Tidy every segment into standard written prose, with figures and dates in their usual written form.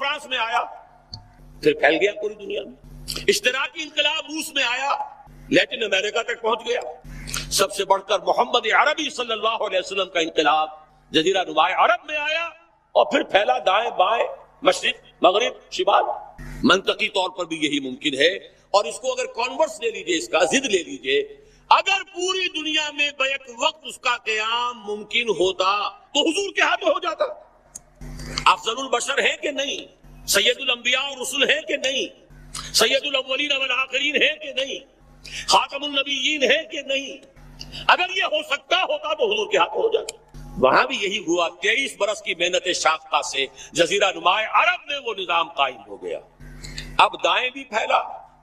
France میں آیا، پھر پھیل گیا پوری دنیا میں۔ اشتراکی انقلاب روس میں آیا، لیٹن امریکہ تک پہنچ گیا۔ سب سے بڑھ کر محمد عربی صلی اللہ علیہ وسلم کا انقلاب جزیرہ نماء عرب میں آیا اور پھر پھیلا دائیں بائیں، مشرق مغرب شمال۔ منطقی طور پر بھی یہی ممکن ہے، اور اس کو اگر کانورس لے لیجئے، اس کا ضد لے لیجئے، اگر پوری دنیا میں بیک وقت اس کا قیام ممکن ہوتا تو حضور کے ہاتھ ہو جاتا۔ افضل البشر ہے کہ نہیں؟ سید الانبیاء اور رسول ہے کہ نہیں؟ سید الاولین والآخرین ہے کہ نہیں؟ خاتم النبیین ہے کہ نہیں؟ اگر یہ ہو سکتا ہوتا تو حضور کے ہاتھ ہو جاتا۔ وہاں بھی یہی ہوا، 23 برس کی محنت شاقہ سے جزیرہ نماء عرب میں وہ نظام قائم ہو گیا۔ اب دائیں بھی پھیلا،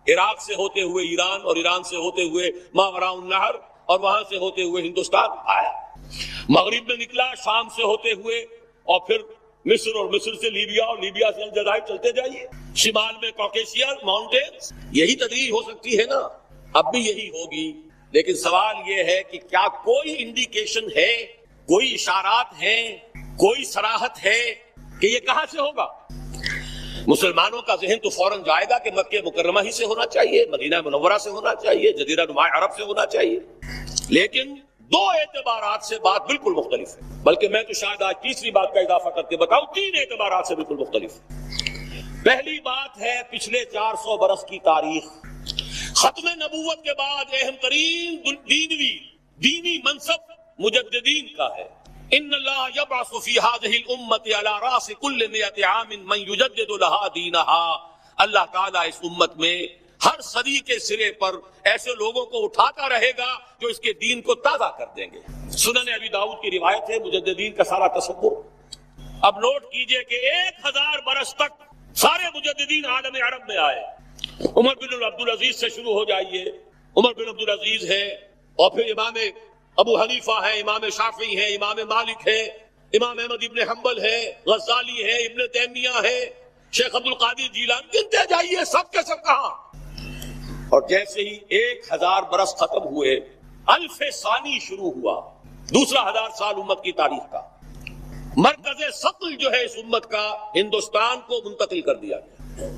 عراق سے ہوتے ہوئے ایران، اور ایران سے ہوتے ہوئے ماوراء النہر، اور وہاں سے ہوتے ہوئے ہندوستان آیا۔ مغرب میں نکلا شام سے ہوتے ہوئے، اور پھر مصر، اور مصر سے لیبیا، اور لیبیا سے الجزائر، چلتے جائیے۔ شمال میں کوکیشیا ماؤنٹینز۔ یہی تدریج ہو سکتی ہے نا، اب بھی یہی ہوگی۔ لیکن سوال یہ ہے کہ کیا کوئی انڈیکیشن ہے، کوئی اشارات ہیں، کوئی صراحت ہے کہ یہ کہاں سے ہوگا؟ مسلمانوں کا ذہن تو فوراً جائے گا کہ مکہ مکرمہ ہی سے ہونا چاہیے، مدینہ منورہ سے ہونا چاہیے، جزیرہ نماء عرب سے ہونا چاہیے۔ لیکن دو اعتبارات سے بات بالکل مختلف ہے، بلکہ میں تو شاید آج تیسری بات کا اضافہ کر کے بتاؤں، 3 اعتبارات سے بالکل مختلف ہے۔ پہلی بات ہے پچھلے 400 برس کی تاریخ۔ ختم نبوت کے بعد اہم ترین دینی منصب مجددین کا ہے۔ ان اللہ یبعث فی هذه الامت علی راس کل 100 عام من یجدد لها دینها۔ اللہ تعالیٰ اس امت میں ہر صدی کے سرے پر ایسے لوگوں کو اٹھاتا رہے گا جو اس کے دین کو تازہ کر دیں گے۔ سنن ابی داؤد کی روایت ہے، مجددین کا سارا تصور۔ اب نوٹ کیجئے کہ 1000 برس تک سارے مجددین عالم عرب میں آئے۔ عمر بن عبدالعزیز سے شروع ہو جائیے، عمر بن عبدالعزیز ہے، اور پھر امام ابو حنیفہ ہے، امام شافعی ہے، امام مالک ہے، امام احمد ابن حنبل ہے، غزالی ہے، ابن تیمیہ ہے، شیخ عبد القادر جیلانی، گنتے جائیے، سب کے سب کہاں۔ اور جیسے ہی 1000 برس ختم ہوئے، الف ثانی شروع ہوا، دوسرا 1000 سال امت کی تاریخ کا۔ مرکز ثقل جو ہے اس امت کا، ہندوستان کو منتقل کر دیا گیا۔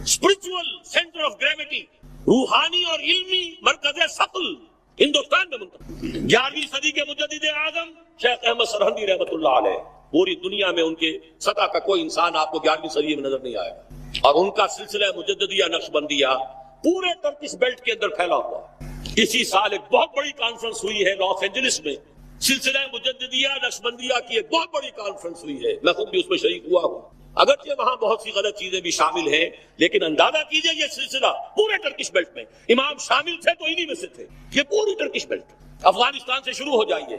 اسپرچول سینٹر آف گریویٹی، روحانی اور علمی مرکز ثقل ہندوستان میں منتقل۔ 11ویں صدی کے مجدد اعظم شیخ احمد سرہندی رحمۃ اللہ علیہ، پوری دنیا میں ان کے سطح کا کوئی انسان آپ کو 11ویں صدی میں نظر نہیں آئے گا، اور ان کا سلسلہ مجددیہ نقشبندیہ پورے ٹرکش بیلٹ کے اندر پھیلا ہوا۔ اسی سال ایک بہت بڑی کانفرنس ہوئی ہے لاس اینجلس میں، سلسلہ مجددیہ نقشبندیہ کی ایک بہت بڑی کانفرنس ہوئی ہے، میں خود بھی اس میں شریک ہوا ہوں۔ اگرچہ وہاں بہت سی غلط چیزیں بھی شامل ہیں، لیکن اندازہ کیجئے یہ سلسلہ پورے ٹرکش بیلٹ میں، امام شامل تھے تو انہی میں سے تھے، یہ پوری ٹرکش بیلٹ۔ افغانستان سے شروع ہو جائیے،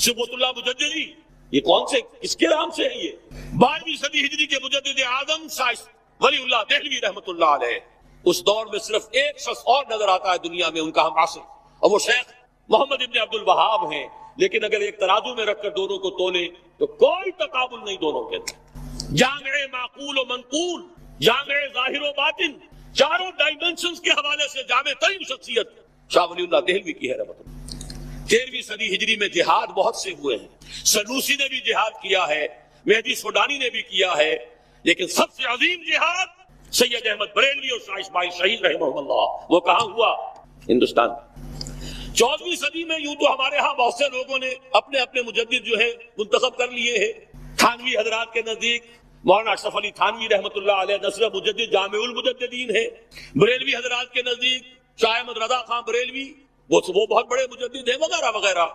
صبغت اللہ مجددی، یہ کون سے کس کے نام سے ہے؟ یہ 12ویں صدی ہجری کے مجدد اعظم شاہ ولی اللہ دہلوی رحمۃ اللہ علیہ۔ اس دور میں صرف ایک شخص اور نظر آتا ہے دنیا میں ان کا ہم عاصر، اور وہ شیخ محمد ابن عبد الوہاب ہیں، لیکن اگر ایک ترازو میں رکھ کر دونوں کو تولے تو کوئی تقابل نہیں دونوں کے اندر۔ جامع معقول و منقول، جامع ظاہر و باطن، چاروں ڈائمنشنز کے حوالے سے جامع ترین شخصیت شاہ ولی اللہ دہلوی کی ہے رحمۃ اللہ۔ 13ویں صدی ہجری میں جہاد بہت سے ہوئے ہیں، سنوسی نے بھی جہاد کیا ہے، مہدی سوڈانی نے بھی کیا ہے، لیکن سب سے عظیم جہاد سید احمد بریلوی اور شاہ اسماعیل شہید رحمہ اللہ، وہ کہاں ہوا؟ ہندوستان۔ 14ویں صدی میں یوں تو ہمارے ہاں بہت سے لوگوں نے اپنے اپنے مجدد جو ہے منتخب کر لیے ہیں۔ تھانوی حضرات کے نزدیک مولانا اشرف علی تھانوی رحمۃ اللہ علیہ نصر مجدد جامع المجددین ہے۔ بریلوی حضرات کے نزدیک شاہ احمد رضا خان بریلوی، وہ بہت بڑے مجدد ہیں، وغیرہ وغیرہ۔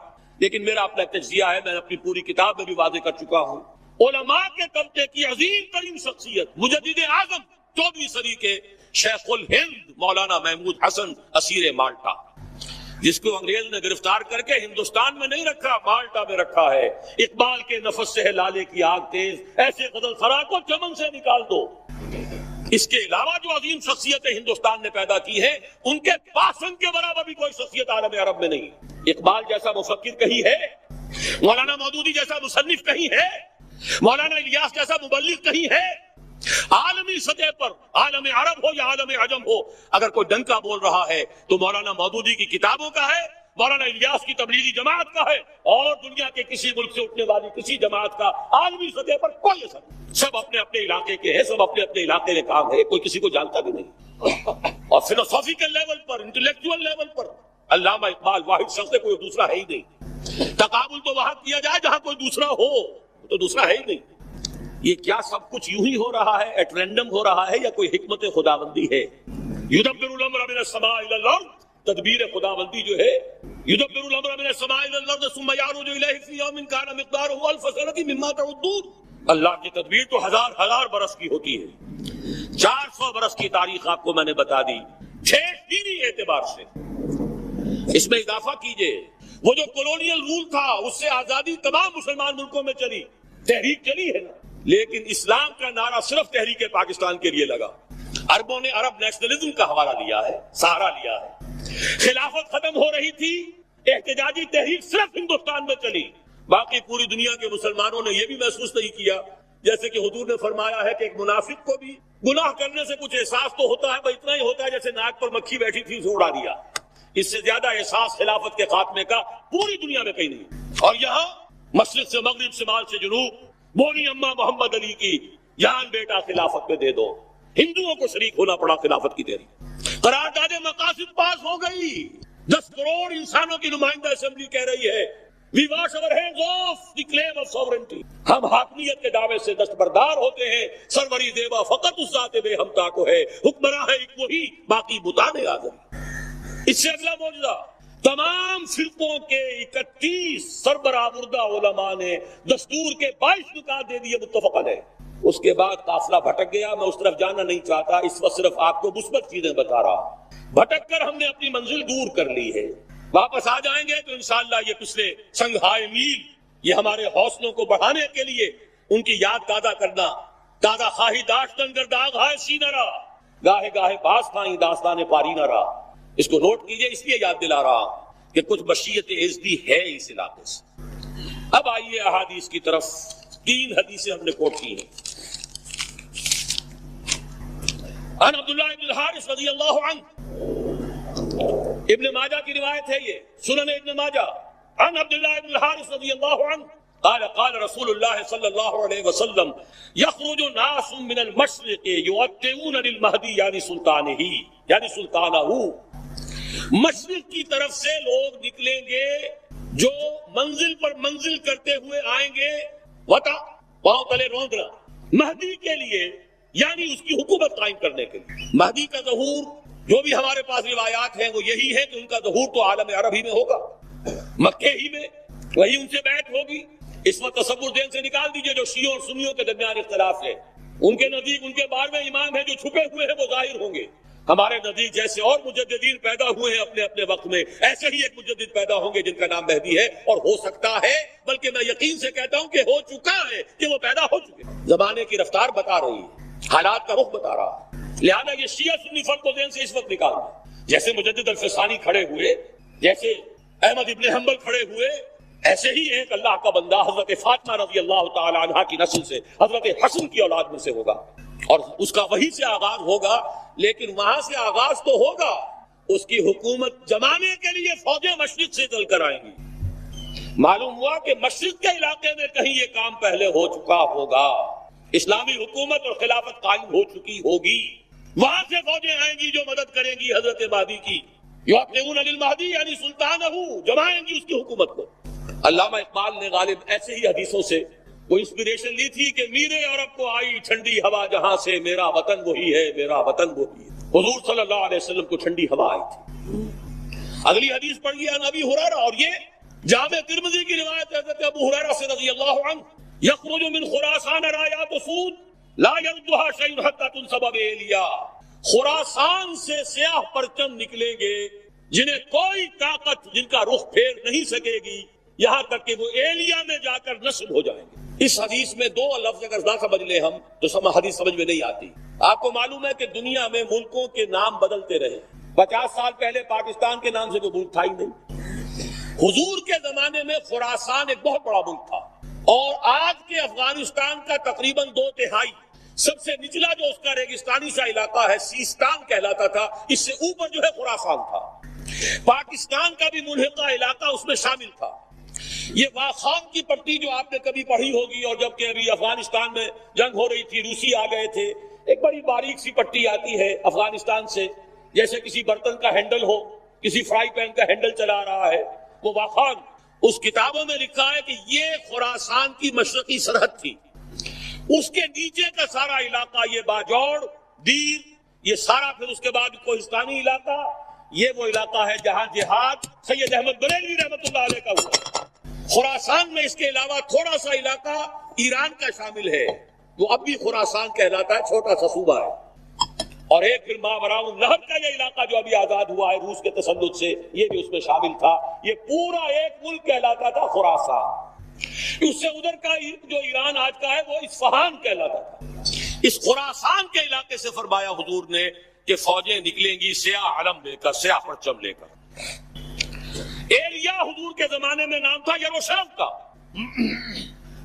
لیکن میرا اپنا تجزیہ ہے، میں اپنی پوری کتاب میں بھی واضح کر چکا ہوں، علماء کے طبقے کی عظیم ترین شخصیت مجدد اعظم 14ویں صدی کے شیخ الہند مولانا محمود حسن اسیر مالٹا، جس کو انگریز نے گرفتار کر کے ہندوستان میں نہیں رکھا، مالٹا میں رکھا ہے۔ اقبال کے نفس سے ہے لالے کی آگ تیز، ایسے غزل سرا کو چمن سے نکال دو۔ اس کے علاوہ جو عظیم شخصیتیں ہندوستان نے پیدا کی ہیں، ان کے پاس ان کے برابر بھی کوئی شخصیت عالم عرب میں نہیں۔ اقبال جیسا مفکر کہیں ہے، مولانا مودودی جیسا مصنف کہیں ہے، مولانا الیاس جیسا مبلغ کہیں ہے؟ عالمی سطح پر، عالم عرب ہو یا عالم عجم ہو، اگر کوئی ڈنکا بول رہا ہے تو مولانا مودودی کی کتابوں کا ہے، مولانا الیاس کی تبلیغی جماعت کا ہے، اور دنیا کے کسی ملک سے اٹھنے والی کسی جماعت کا عالمی سطح پر کوئی اثر نہیں۔ سب اپنے اپنے علاقے کے ہیں, سب اپنے اپنے علاقے میں کام ہے, کوئی کسی کو جانتا بھی نہیں. اور فلسافیکل لیول پر, انٹلیکچوئل لیول پر علامہ اقبال واحد شخص ہے, کوئی دوسرا ہے ہی نہیں. تقابل تو وہاں کیا جائے جہاں کوئی دوسرا ہو, تو دوسرا ہے ہی نہیں. یہ کیا سب کچھ یوں ہی ہو رہا ہے, ایٹ رینڈم ہو رہا ہے, یا کوئی حکمت خداوندی ہے؟ یدبر الامر من السماء الى الارض, تدبیر خداوندی جو ہے, یدبر الامر من السماء الى الارض ثم يعرج اليه في يوم كان مقداره 1000 سنة مما تعدون. اللہ کی تدبیر تو ہزار برس کی ہوتی ہے. 400 برس کی تاریخ آپ کو میں نے بتا دی, دینی اعتبار سے. اس میں اضافہ کیجئے, وہ جو کولونیل رول تھا اس سے آزادی تمام مسلمان ملکوں میں چلی, تحریک چلی ہے نا, لیکن اسلام کا نعرہ صرف تحریک پاکستان کے لیے لگا. عربوں نے عرب نیشنلزم کا حوالہ لیا ہے, سہارا لیا ہے. خلافت ختم ہو رہی تھی, احتجاجی تحریک صرف ہندوستان میں چلی. باقی پوری دنیا کے مسلمانوں نے یہ بھی محسوس نہیں کیا, جیسے کہ حضور نے فرمایا ہے کہ ایک منافق کو بھی گناہ کرنے سے کچھ احساس تو ہوتا ہے, بس اتنا ہی ہوتا ہے جیسے ناک پر مکھی بیٹھی تھی اسے اڑا دیا. اس سے زیادہ احساس خلافت کے خاتمے کا پوری دنیا میں کہیں نہیں. اور یہاں مشرق سے مغرب, شمال سے جنوب, بونی اماں محمد علی کی جان بیٹا خلافت میں دے دو. ہندوؤں کو شریک ہونا پڑا خلافت کی تحریک. قرارداد مقاصد پاس ہو گئی, 10 کروڑ انسانوں کی نمائندہ اسمبلی کہہ رہی ہے we wash our hands off the claim of sovereignty. ہم حاکمیت کے دعوے سے دستبردار ہوتے ہیں. سروری زیبا فقط اس ذات بے ہمتا کو ہے, حکمراں ہے ایک وہی, باقی بتانے آزم. اس سے اگلا معجزہ, تمام فرقوں کے 31 سربراہ مردہ علماء نے دستور کے 22 نکات دے دیے متفقاً ہے. اس کے بعد قافلہ بھٹک گیا. میں اس طرف جانا نہیں چاہتا, اس وقت صرف آپ کو مثبت چیزیں بتا رہا. بھٹک کر ہم نے اپنی منزل دور کر لی ہے. واپس آ جائیں گے تو انشاءاللہ یہ پچھلے سنگھائے میل, یہ ہمارے حوصلوں کو بڑھانے کے لیے ان کی یاد تازہ کرنا. تازہ خواہی داشتن گر داغ ہائے سینہ را, گاہے گاہے باز خواہی داستان پاری نہ رہا. اس کو نوٹ کیجئے, اس لیے یاد دلا رہا کہ کچھ بشیت عزدی ہے اس علاقے سے. اب آئیے احادیث کی طرف. 3 حدیثیں ہم نے کوٹ کی ہیں. عن عبداللہ ابن الحارث رضی اللہ عنہ, ابن ماجہ کی روایت ہے یہ, سنن ابن ماجہ. عن عبداللہ ابن الحارث رضی اللہ عنہ قال قال رسول اللہ صلی اللہ علیہ وسلم یخرج ناس من المشرق یؤتون للمہدی یعنی سلطانہ, یعنی سلطانہ. مشرق کی طرف سے لوگ نکلیں گے جو منزل پر منزل کرتے ہوئے آئیں گے, وطا پاؤں تلے روندنا, مہدی کے لیے, یعنی اس کی حکومت قائم کرنے کے لیے. مہدی کا ظہور جو بھی ہمارے پاس روایات ہیں وہ یہی ہے کہ ان کا ظہور تو عالم عرب ہی میں ہوگا, مکے ہی میں, وہی ان سے بیعت ہوگی. اس وقت تصور ذہن سے نکال دیجئے جو شیعوں اور سنیوں کے درمیان اختلاف ہے. ان کے نزدیک ان کے 12ویں امام ہیں جو چھپے ہوئے ہیں وہ ظاہر ہوں گے. ہمارے نزدیک جیسے اور مجددین پیدا ہوئے ہیں اپنے اپنے وقت میں, ایسے ہی ایک مجدد پیدا ہوں گے جن کا نام مہدی ہے, اور ہو سکتا ہے, بلکہ میں یقین سے کہتا ہوں کہ ہو چکا ہے, کہ وہ پیدا ہو چکے. زمانے کی رفتار بتا رہی ہے, حالات کا رخ بتا رہا ہے. لہذا یہ شیعہ سنی فرق کو ذہن سے اس وقت نکال دیں. جیسے مجدد الفسانی کھڑے ہوئے, جیسے احمد ابن حنبل کھڑے ہوئے, ایسے ہی ایک اللہ کا بندہ حضرت فاطمہ رضی اللہ تعالی عنہا کی نسل سے, حضرت حسن کی اولاد میں سے ہوگا, اور اس کا وہی سے آغاز ہوگا. لیکن وہاں سے آغاز تو ہوگا, اس کی حکومت جمانے کے لیے فوجیں مشرق سے چل کر آئیں گی. معلوم ہوا کہ مشرق کے علاقے میں کہیں یہ کام پہلے ہو چکا ہوگا, اسلامی حکومت اور خلافت قائم ہو چکی ہوگی. وہاں سے فوجیں آئیں گی جو مدد کریں گی حضرت مہدی کی. یعقلون للمہدی یعنی سلطانہ, جمائیں گی اس کی حکومت کو. علامہ اقبال نے غالب ایسے ہی حدیثوں سے وہ انسپریشن لی تھی کہ میرے عرب کو آئی ٹھنڈی ہوا جہاں سے, میرا وطن وہی ہے, میرا وطن وہی ہے. حضور صلی اللہ علیہ وسلم کو ٹھنڈی ہوا آئی تھی. اگلی حدیث پڑھیے عن ابی ہریرہ, اور یہ جامع ترمذی کی روایت ہے حضرت ابو ہریرہ سے رضی اللہ عنہ, یخرج من خراسان رایات سود لا یردها شیء حتی تنصب بإیلیا. خراسان سے سیاہ پرچم نکلیں گے جنہیں کوئی طاقت جن کا رخ پھیر نہیں سکے گی, یہاں تک کہ وہ ایلیا میں جا کر نصب ہو جائیں گے. اس حدیث میں 2 لفظ اگر نہ سمجھ لیں ہم تو حدیث سمجھ میں نہیں آتی. آپ کو معلوم ہے کہ دنیا میں ملکوں کے نام بدلتے رہے. 50 سال پہلے پاکستان کے نام سے کوئی ملک تھا ہی نہیں. حضور کے زمانے میں خراسان ایک بہت بڑا ملک تھا, اور آج کے افغانستان کا تقریباً 2/3 سب سے نچلا جو اس کا ریگستانی سا علاقہ ہے سیستان کہلاتا تھا, اس سے اوپر جو ہے خراسان تھا. پاکستان کا بھی ملحقہ علاقہ اس میں شامل تھا. یہ واخان کی پٹی جو آپ نے کبھی پڑھی ہوگی، اور جب کہ ابھی افغانستان میں جنگ ہو رہی تھی، روسی آ گئے تھے، ایک بڑی باریک سی پٹی آتی ہے افغانستان سے، جیسے کسی برتن کا ہینڈل ہو، کسی فرائی پین کا ہینڈل چلا رہا ہے، وہ واخان۔ اس کتابوں میں لکھا ہے کہ یہ خراسان کی مشرقی سرحد تھی، اس کے نیچے کا سارا علاقہ، یہ باجوڑ، دیر، یہ سارا، پھر اس کے بعد کوہستانی علاقہ، یہ وہ علاقہ ہے جہاں جہاد سید احمد بریلوی رحمۃ اللہ علیہ کا ہوا۔ خراسان میں اس کے علاوہ تھوڑا سا علاقہ ایران کا شامل ہے، وہ اب بھی خراسان کہلاتا ہے، چھوٹا سا صوبہ ہے، اور ایک پھر ماوراء النہر کا یہ علاقہ جو ابھی آزاد ہوا ہے روس کے تسلط سے، یہ بھی اس میں شامل تھا۔ یہ پورا ایک ملک کہلاتا تھا خراسان۔ اس سے ادھر کا جو ایران آج کا ہے وہ اصفہان کہلاتا تھا۔ اس خراسان کے علاقے سے فرمایا حضور نے کہ فوجیں نکلیں گی سیاہ علم لے کر، سیاہ پرچم لے کر۔ ایلیا حضور کے زمانے میں نام تھا یروشلم کا۔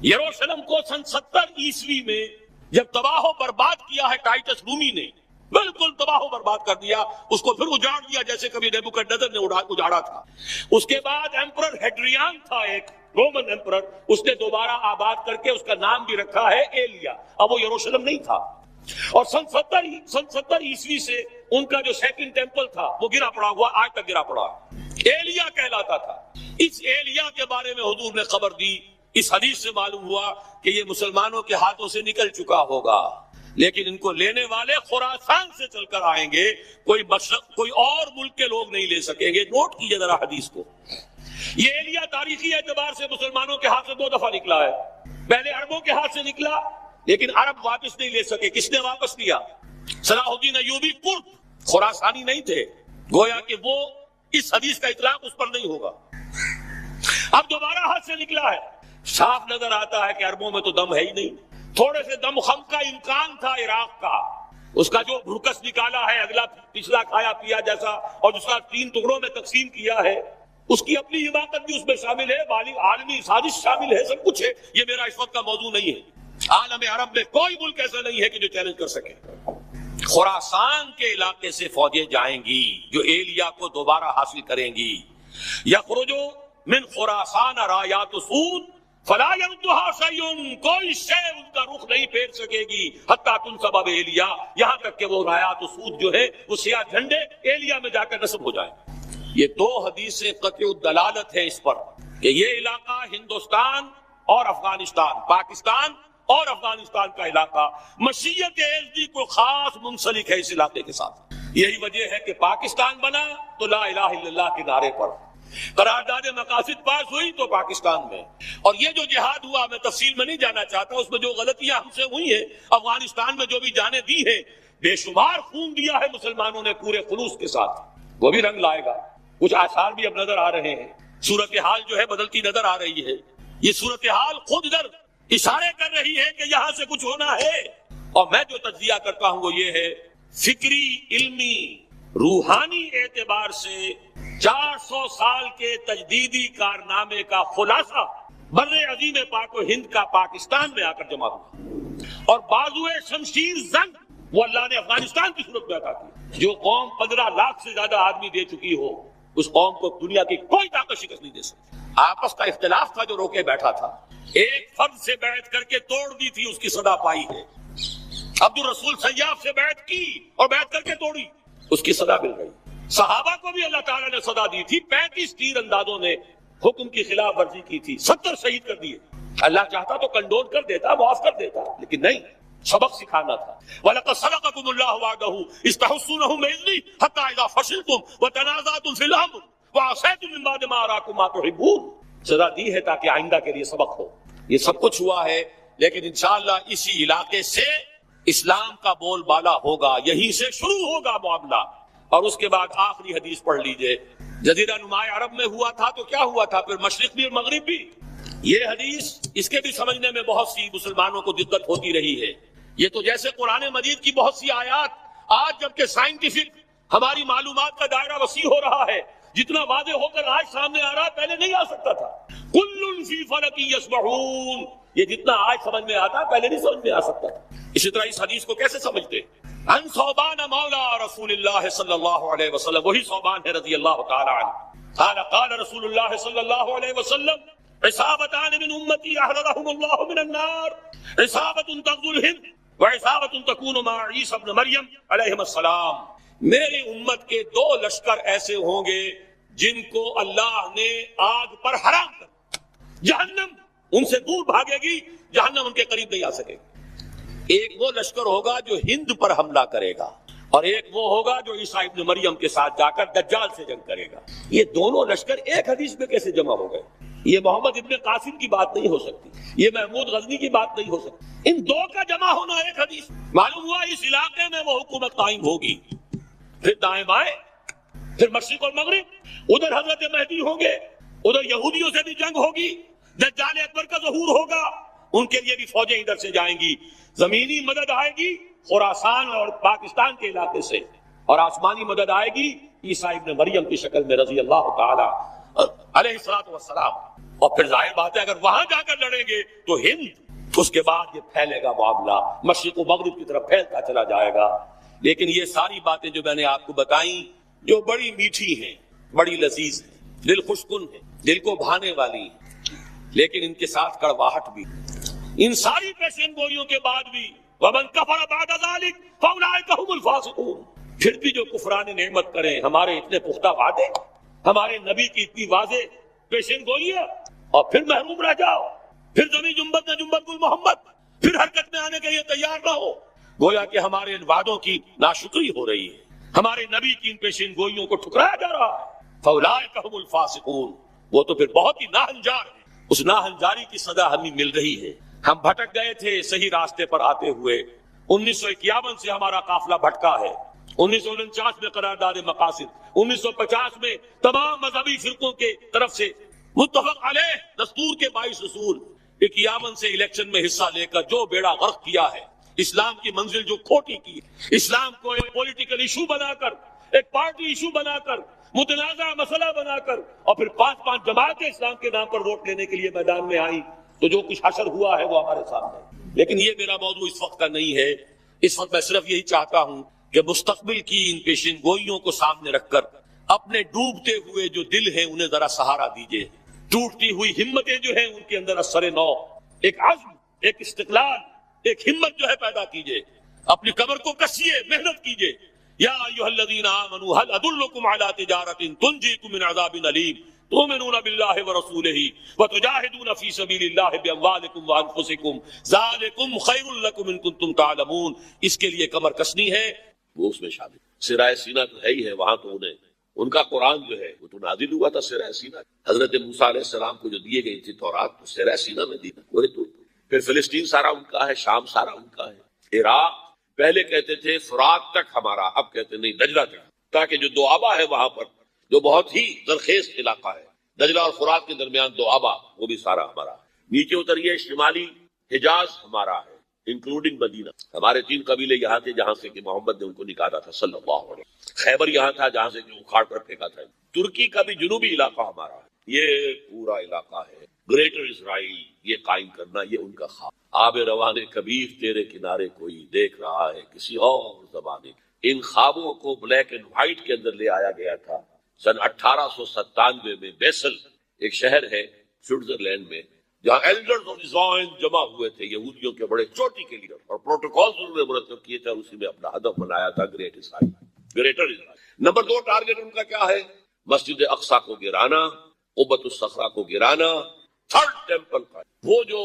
یروشلم کو سن 70 عیسوی میں جب تباہ و برباد کیا ہے ٹائٹس رومی نے، بالکل تباہ و برباد کر دیا، اس کو پھر اجاڑ دیا جیسے کبھی نیبوکڈنیزر نے اجاڑا تھا۔ اس کے بعد ایمپرر ہیڈریان تھا، ایک رومن ایمپرر، اس نے دوبارہ آباد کر کے اس کا نام بھی رکھا ہے ایلیا۔ اب وہ یروشلم نہیں تھا، اور سن 70 عیسوی سے ان کا جو سیکنڈ ٹیمپل تھا وہ گرا پڑا ہوا، آج تک گرا پڑا، ایلیا کہلاتا تھا۔ اس ایلیا کے بارے میں حضور نے خبر دی۔ اس حدیث سے معلوم ہوا کہ یہ مسلمانوں کے ہاتھوں سے نکل چکا ہوگا، لیکن ان کو لینے والے خراسان سے چل کر آئیں گے، کوئی اور ملک کے لوگ نہیں لے سکیں گے۔ نوٹ کیجئے ذرا حدیث کو۔ یہ ایلیا تاریخی اعتبار سے مسلمانوں کے ہاتھ سے 2 دفعہ نکلا ہے۔ پہلے عربوں کے ہاتھ سے نکلا، لیکن عرب واپس نہیں لے سکے۔ کس نے واپس لیا؟ صلاح الدین ایوبی کرد، خراسانی نہیں تھے، گویا کہ وہ اس حدیث کا اطلاق اس پر نہیں ہوگا۔ اب دوبارہ ہاتھ سے نکلا ہے، صاف نظر آتا ہے کہ عربوں میں تو دم ہے ہی نہیں۔ تھوڑے سے دم خم کا امکان تھا عراق کا، اس کا جو بھرکس نکالا ہے، اگلا پچھلا کھایا پیا جیسا، اور جس کا 3 ٹکڑوں میں تقسیم کیا ہے، اس کی اپنی حماقت بھی اس میں شامل ہے، عالمی سازش شامل ہے، سب کچھ ہے۔ یہ میرا اس وقت کا موضوع نہیں ہے۔ عالم عرب میں کوئی ملک ایسا نہیں ہے کہ جو چیلنج کر سکے۔ خراسان کے علاقے سے فوجیں جائیں گی جو ایلیا کو دوبارہ حاصل کریں گی۔ یخرجو من خراسان رایات سود فلا یردها شیء، کوئی شے ان کا رخ نہیں پھیر سکے گی حتی تنصب ایلیا، یہاں تک کہ وہ رایات سود جو ہے وہ سیاہ جھنڈے ایلیا میں جا کر نصب ہو جائیں۔ یہ 2 حدیثیں قطع الدلالت ہیں اس پر کہ یہ علاقہ ہندوستان اور افغانستان، پاکستان اور افغانستان کا علاقہ مشیت ایزدی کو خاص منسلک ہے اس علاقے کے ساتھ۔ یہی وجہ ہے کہ پاکستان بنا تو لا الہ الا اللہ کے نعرے پر، قرارداد مقاصد پاس ہوئی تو پاکستان میں، اور یہ جو جہاد ہوا، میں تفصیل میں نہیں جانا چاہتا، اس میں جو غلطیاں ہم سے ہوئی ہیں، افغانستان میں جو بھی جانیں دی ہیں، بے شمار خون دیا ہے مسلمانوں نے پورے خلوص کے ساتھ، وہ بھی رنگ لائے گا۔ کچھ آثار بھی اب نظر آ رہے ہیں، صورتحال جو ہے بدلتی نظر آ رہی ہے۔ یہ صورتحال خود ادھر اشارے کر رہی ہے کہ یہاں سے کچھ ہونا ہے، اور میں جو تجزیہ کرتا ہوں وہ یہ ہے، فکری، علمی، روحانی اعتبار سے 400 سال کے تجدیدی کارنامے کا خلاصہ بر عظیم پاک و ہند کا پاکستان میں آ کر جمع ہوا، اور بازوئے شمشیر زنگ وہ اللہ نے افغانستان کی صورت میں عطا کی۔ جو قوم 15 لاکھ سے زیادہ آدمی دے چکی ہو، اس قوم کو دنیا کی کوئی طاقت شکست نہیں دے سکتی۔ آپس کا اختلاف تھا جو روکے بیٹھا تھا، ایک فرد سے بیعت کر کے توڑ دی تھی، اس کی صدا پائی ہے۔ عبد الرسول سیاف سے بیعت کی اور بیعت کر کے توڑی، اس کی صدا مل گئی۔ صحابہ کو بھی اللہ تعالیٰ نے صدا دی تھی، 35 تیر اندازوں نے حکم کی خلاف ورزی کی تھی، 70 شہید کر دیے۔ اللہ چاہتا تو کنڈول کر دیتا، معاف کر دیتا، لیکن نہیں، سبق سکھانا تھا۔ وَلَقَدْ صَدَقَكُمُ اللَّهُ وَعْدَهُ إِذْ تَحُسُّونَهُم بِإِذْنِهِ حَتَّىٰ إِذَا فَشِلْتُمْ وَتَنَازَعْتُمْ فِي الْأَمْرِ وَعَصَيْتُم مِّن بَعْدِ مَا أَرَاكُم مَّا تُحِبُّونَ۔ سزا دی ہے تاکہ آئندہ کے لیے سبق ہو۔ یہ سب کچھ ہوا ہے، لیکن انشاءاللہ اسی علاقے سے اسلام کا بول بالا ہوگا، یہیں سے شروع ہوگا معاملہ۔ اور اس کے بعد آخری حدیث پڑھ لیجئے، جزیرہ نما عرب میں ہوا تھا تو کیا ہوا تھا، پھر مشرق بھی اور مغرب بھی۔ یہ حدیث، اس کے بھی سمجھنے میں بہت سی مسلمانوں کو دقت ہوتی رہی ہے۔ یہ تو جیسے قرآن مجید کی بہت سی آیات، آج جبکہ سائنٹیفک ہماری معلومات کا دائرہ وسیع ہو رہا ہے، جتنا واضح ہو کر آج سامنے آ رہا ہے، پہلے نہیں آ سکتا تھا۔ کل فی فلک یسبحون، یہ جتنا آج سمجھ میں آتا ہے پہلے نہیں سمجھ میں آ سکتا تھا۔ اسی طرح اس حدیث کو کیسے سمجھتے؟ ان ثوبان مولا رسول اللہ صلی اللہ علیہ وسلم، وہی ثوبان ہے رضی اللہ تعالی عنہ، قال قال رسول اللہ صلی اللہ علیہ وسلم عصابتان من امتی احررهم اللہ من النار عصابت تغزو الہند وعصابت تکون مع عیسی ابن مریم علیہم السلام. میری امت کے 2 لشکر ایسے ہوں گے جن کو اللہ نے آگ پر حرام کر، جہنم ان سے دور بھاگے گی، جہنم ان کے قریب نہیں آ سکے گی. ایک وہ لشکر ہوگا جو ہند پر حملہ کرے گا، اور ایک وہ ہوگا جو عیسیٰ ابن مریم کے ساتھ جا کر دجال سے جنگ کرے گا. یہ دونوں لشکر ایک حدیث میں کیسے جمع ہو گئے؟ یہ محمد ابن قاسم کی بات نہیں ہو سکتی، یہ محمود غزنی کی بات نہیں ہو سکتی. ان 2 کا جمع ہونا ایک حدیث. معلوم ہوا اس علاقے میں وہ حکومت قائم ہوگی، پھر دائیں بائیں، پھر مشرق اور مغرب، ادھر حضرت مہدی ہوں گے، ادھر یہودیوں سے بھی جنگ ہوگی، دجال اکبر کا ظہور ہوگا، ان کے لیے بھی فوجیں ادھر سے جائیں گی. زمینی مدد آئے گی خراسان اور پاکستان کے علاقے سے، اور آسمانی مدد آئے گی عیسیٰ ابن مریم کی شکل میں رضی اللہ تعالی علیہ الصلوۃ والسلام. اور پھر ظاہر بات ہے اگر وہاں جا کر لڑیں گے تو ہند، اس کے بعد یہ پھیلے گا معاملہ، مشرق و مغرب کی طرف پھیلتا چلا جائے گا. لیکن یہ ساری باتیں جو میں نے آپ کو بتائیں، جو بڑی میٹھی ہیں، بڑی لذیذ ہیں، دل خوشکن ہیں، دل کو بھانے والی ہیں، لیکن ان کے ساتھ کڑواہٹ بھی. ان ساری پیشین گوئیوں کے بعد بھی وَمَنْ كَفَرَ بَعْدَ ذَلِكَ فَأُولَٰئِكَ هُمُ الْفَاسِقُونَ. پھر بھی جو کفران نعمت کریں، ہمارے اتنے پختہ وعدے، ہمارے نبی کی اتنی واضح پیشین گوئیاں، اور پھر محروم رہ جاؤ، پھر زمین جنبت نہ جنبت گل محمد، پھر حرکت میں آنے کے لیے تیار نہ ہو. گویا کہ ہمارے ان وعدوں کی ناشکری ہو رہی ہے، ہمارے نبی کی ان پیشین گوئیوں کو ٹھکرایا جا رہا ہے. فَأُولَٰئِكَ هُمُ الْفَاسِقُونَ. وہ تو پھر بہت ہی ناہنجار ہیں، اس ناہنجاری کی سزا ہمیں مل رہی ہے. ہم بھٹک گئے تھے صحیح راستے پر آتے ہوئے. 1951 سے ہمارا قافلہ بھٹکا ہے. 1949 میں قرارداد مقاصد، 1950 میں تمام مذہبی فرقوں کے طرف سے متفق علیہ دستور کے 22 اصول. 51 سے الیکشن میں حصہ لے کر جو بیڑا غرق کیا ہے، اسلام کی منزل جو کھوٹی کی، اسلام کو ایک پولیٹیکل ایشو بنا کر، ایک پارٹی ایشو بنا کر، متنازع مسئلہ بنا کر، اور پھر 5 جماعتیں اسلام کے نام پر ووٹ لینے کے لیے میدان میں آئیں، تو جو کچھ حشر ہوا ہے وہ ہمارے سامنے. لیکن یہ میرا موضوع اس وقت کا نہیں ہے. اس وقت میں صرف یہی چاہتا ہوں کہ مستقبل کی ان پیشین گوئیوں کو سامنے رکھ کر اپنے ڈوبتے ہوئے جو دل ہیں انہیں ذرا سہارا دیجیے. ٹوٹتی ہوئی ہمتیں جو ہیں ان کے اندر اثر نو، ایک عزم، ایک استقلال، ایک ہمت جو ہے پیدا کیجیے. اپنی کمر کو کسیے، محنت کیجیے. یا ایھا الذین آمنوا هل ادلکم علی تجارۃ تنجیکم من عذاب علیم تؤمنون باللہ ورسولہ وتجاہدون فی سبیل اللہ باموالکم وانفسکم ذالکم خیر لکم ان کنتم تعلمون. اس کے لیے کمر کسنی ہے، وہ اس میں شامل. سرائے سینہ تو ہے ہی ہے، وہاں تو انہیں ان کا قرآن جو ہے وہ تو نازل ہوا تھا سرائے سینہ. حضرت موسیٰ علیہ السلام کو جو دیے گئی تھی تورات، تو سرائے سینہ میں دی. پھر فلسطین سارا ان کا ہے، شام سارا ان کا ہے. عراق پہلے کہتے تھے فرات تک ہمارا، اب کہتے نہیں دجلہ تک، تاکہ جو دوآبا ہے وہاں پر جو بہت ہی زرخیز علاقہ ہے، دجلہ اور فرات کے درمیان دوآبا، وہ بھی سارا ہمارا. نیچے اتریے، شمالی حجاز ہمارا ہے انکلوڈنگ مدینہ. ہمارے 3 قبیلے یہاں تھے جہاں سے کہ محمد نے ان کو نکالا تھا صلی اللہ علیہ وسلم. خیبر یہاں تھا جہاں سے کہ اکھاڑ پر پھینکا تھا. ترکی کا بھی جنوبی علاقہ ہمارا ہے. یہ پورا علاقہ ہے گریٹر اسرائیل، یہ قائم کرنا یہ ان کا خواب. آب روان کبیر تیرے کنارے کوئی دیکھ رہا ہے کسی اور زمانے. ان خوابوں کو بلیک اینڈ وائٹ کے اندر لے آیا گیا تھا سن 1897 میں. بیسل ایک شہر ہے سوئٹزرلینڈ میں، جہاں ایلڈرز آف ڈیزائن جمع ہوئے تھے، یہودیوں کے بڑے چوٹی کے لیڈر، اور پروٹوکولز انہوں نے مرتب کیے تھے، اور اسی میں اپنا ہدف بنایا تھا گریٹ اسرائیل، گریٹر اسرائیل. نمبر 2 ٹارگٹ ان کا کیا ہے؟ مسجد اقصیٰ کو گرانا، قبۃ الصخرہ کو گرانا. 3rd ٹیمپل کا وہ جو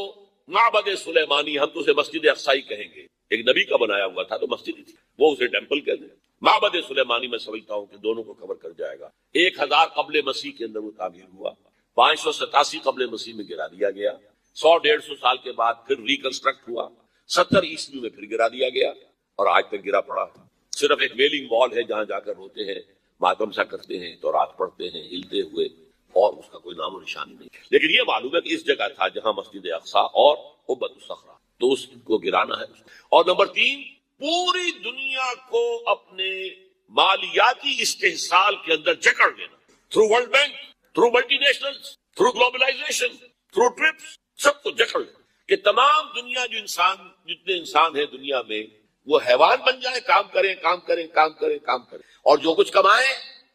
معبد سلیمانی، ہم تو اسے مسجد اقصیٰ کہیں گے، ایک نبی کا بنایا ہوا تھا تو مسجد ہی تھی، وہ اسے ٹیمپل کہتے ہیں. معبد سلیمانی میں سمجھتا ہوں کہ دونوں کو کور کر جائے گا. 1000 قبل مسیح کے اندر وہ تعمیر ہوا، 587 قبل مسیح میں گرا دیا گیا. 100-150 سال کے بعد پھر ریکنسٹرکٹ ہوا، 70 عیسوی میں پھر گرا دیا گیا، اور آج تک گرا پڑا. صرف ایک ویلنگ وال ہے جہاں جا کر روتے ہیں، ماتم سا کرتے ہیں، تورات پڑھتے ہیں ہلتے ہوئے، اور اس کا کوئی نام و نشانی نہیں. لیکن یہ معلوم ہے کہ اس جگہ تھا جہاں مسجد اقصیٰ اور قبۃ الصخرہ، تو اس کو گرانا ہے. اور نمبر 3، پوری دنیا کو اپنے مالیاتی استحصال کے اندر جکڑ لینا، through world bank, through multinationals, through globalisation, through trips, سب کو جکڑ لینا کہ تمام دنیا جو انسان، جتنے انسان ہیں دنیا میں، وہ حیوان بن جائیں، کام کریں کام کریں کام کریں کام کریں، اور جو کچھ کمائیں